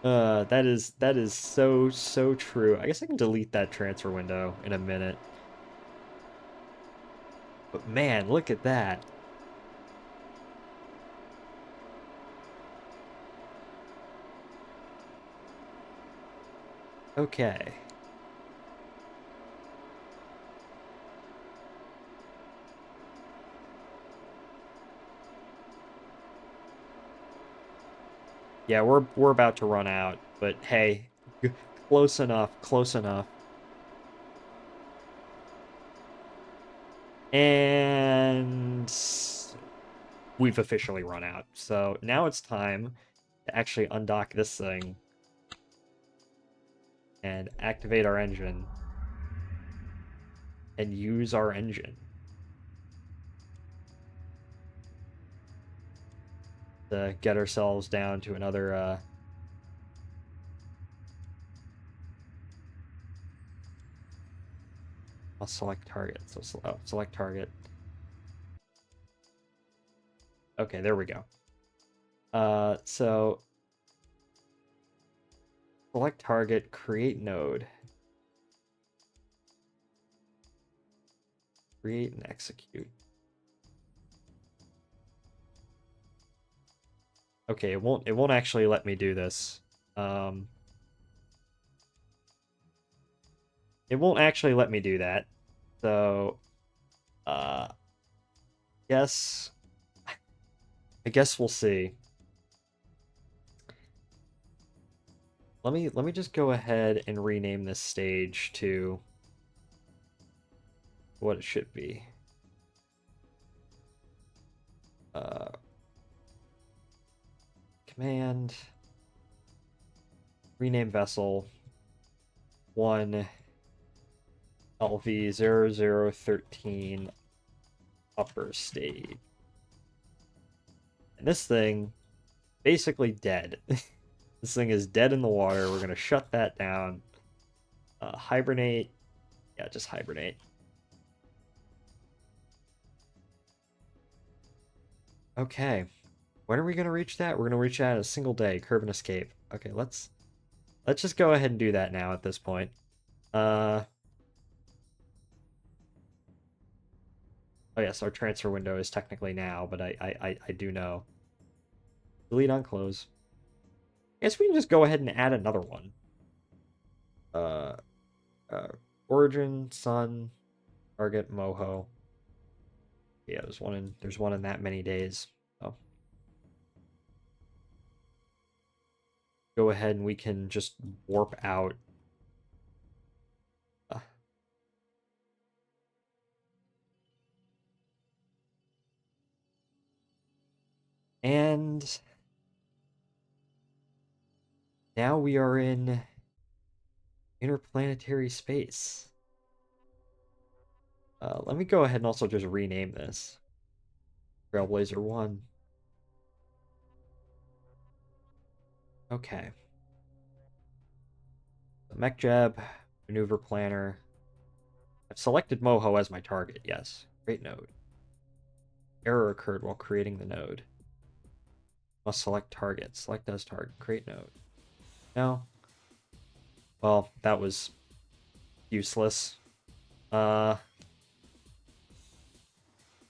Speaker 1: That is so true. I guess I can delete that transfer window in a minute. But man, look at that. Okay. Yeah, we're about to run out, but hey, close enough, close enough. And we've officially run out. So now it's time to actually undock this thing and activate our engine and use our engine to get ourselves down to another I'll select target. So select target. Okay, there we go. So select target, create node. Create and execute. Okay, it won't actually let me do this. It won't actually let me do that. So guess I guess we'll see. Let me just go ahead and rename this stage to what it should be. Command rename vessel 1 LV0013 upper stage. And this thing basically dead. This thing is dead in the water. We're gonna shut that down. Hibernate. Yeah, just hibernate. Okay. When are we gonna reach that? We're gonna reach that in a single day. Curve and escape. Okay, let's just go ahead and do that now at this point. Oh yes, our transfer window is technically now, but I do know. Delete on close. I guess we can just go ahead and add another one. Origin, sun, target, Moho. Yeah, there's one in that many days. Oh. Go ahead and we can just warp out. And now we are in interplanetary space. Let me go ahead and also just rename this. Trailblazer 1. Okay. Mech Jab, Maneuver Planner. I've selected Moho as my target, yes. Create node. Error occurred while creating the node. Must select target. Select as target. Create node. No. Well, that was useless.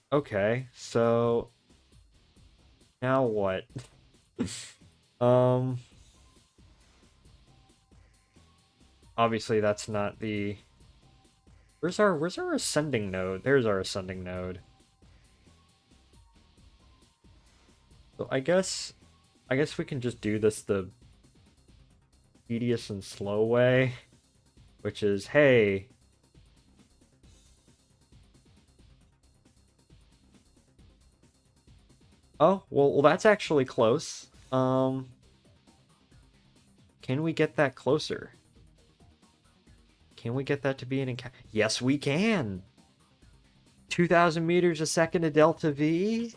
Speaker 1: Okay, so now what? Obviously that's not the where's our ascending node? There's our ascending node. So I guess we can just do this the tedious and slow way, which is, hey, oh, well that's actually close. Can we get that closer? Can we get that to be an encounter? Yes, we can. 2,000 meters a second to delta V.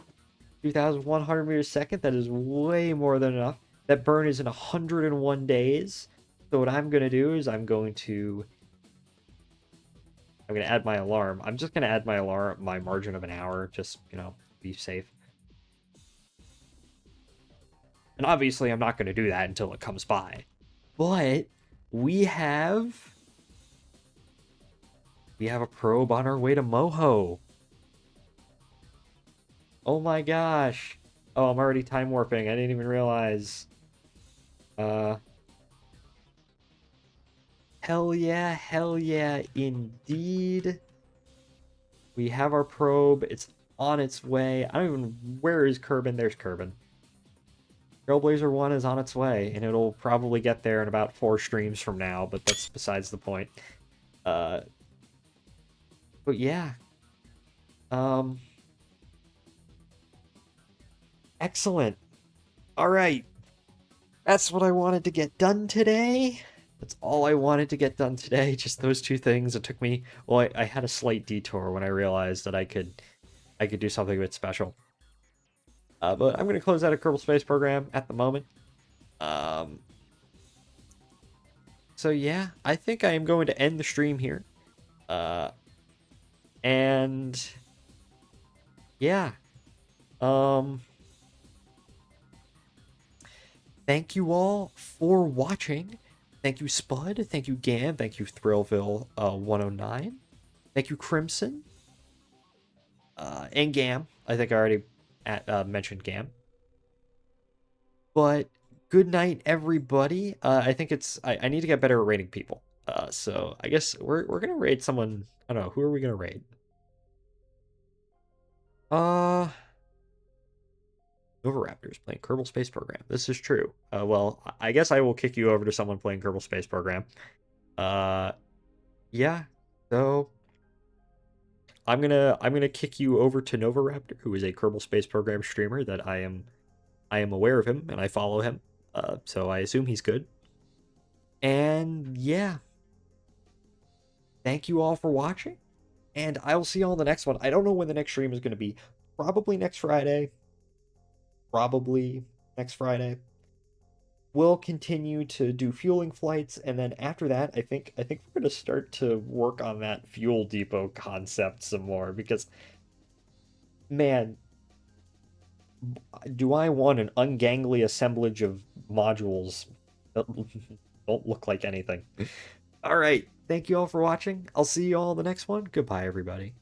Speaker 1: 2,100 meters a second. That is way more than enough. That burn is in 101 days. So what I'm gonna do is I'm gonna add my alarm. I'm just gonna add my alarm, my margin of an hour, just be safe. And obviously, I'm not gonna do that until it comes by. But we have a probe on our way to Moho. Oh my gosh. Oh, I'm already time warping. I didn't even realize. Uh, hell yeah, indeed. We have our probe. It's on its way. I don't even. Where is Kerbin? There's Kerbin. Trailblazer 1 is on its way, and it'll probably get there in about 4 streams from now, but that's besides the point. Uh, but yeah. Um, excellent. All right. That's what I wanted to get done today. That's all I wanted to get done today. Just those two things. It took me. Well, I had a slight detour when I realized that I could do something a bit special. But I'm gonna close out a Kerbal Space Program at the moment. Um. So yeah, I think I am going to end the stream here. Uh. And yeah. Um. Thank you all for watching. Thank you, Spud. Thank you, Gam. Thank you, Thrillville 109. Thank you, Crimson. And Gam. I think I already mentioned Gam. But good night, everybody. I think I need to get better at rating people. So I guess we're gonna raid someone. I don't know. Who are we gonna raid? Uh, Novaraptors playing Kerbal Space Program. This is true. Well, I guess I will kick you over to someone playing Kerbal Space Program. Uh, yeah. So I'm gonna kick you over to Novaraptor, who is a Kerbal Space Program streamer that I am aware of him and I follow him. So I assume he's good. And yeah, thank you all for watching, and I will see you all in the next one. I don't know when the next stream is going to be. Probably next Friday. Probably next Friday. We'll continue to do fueling flights, and then after that, I think we're going to start to work on that fuel depot concept some more, because man, do I want an ungangly assemblage of modules that don't look like anything. All right. Thank you all for watching. I'll see you all in the next one. Goodbye, everybody.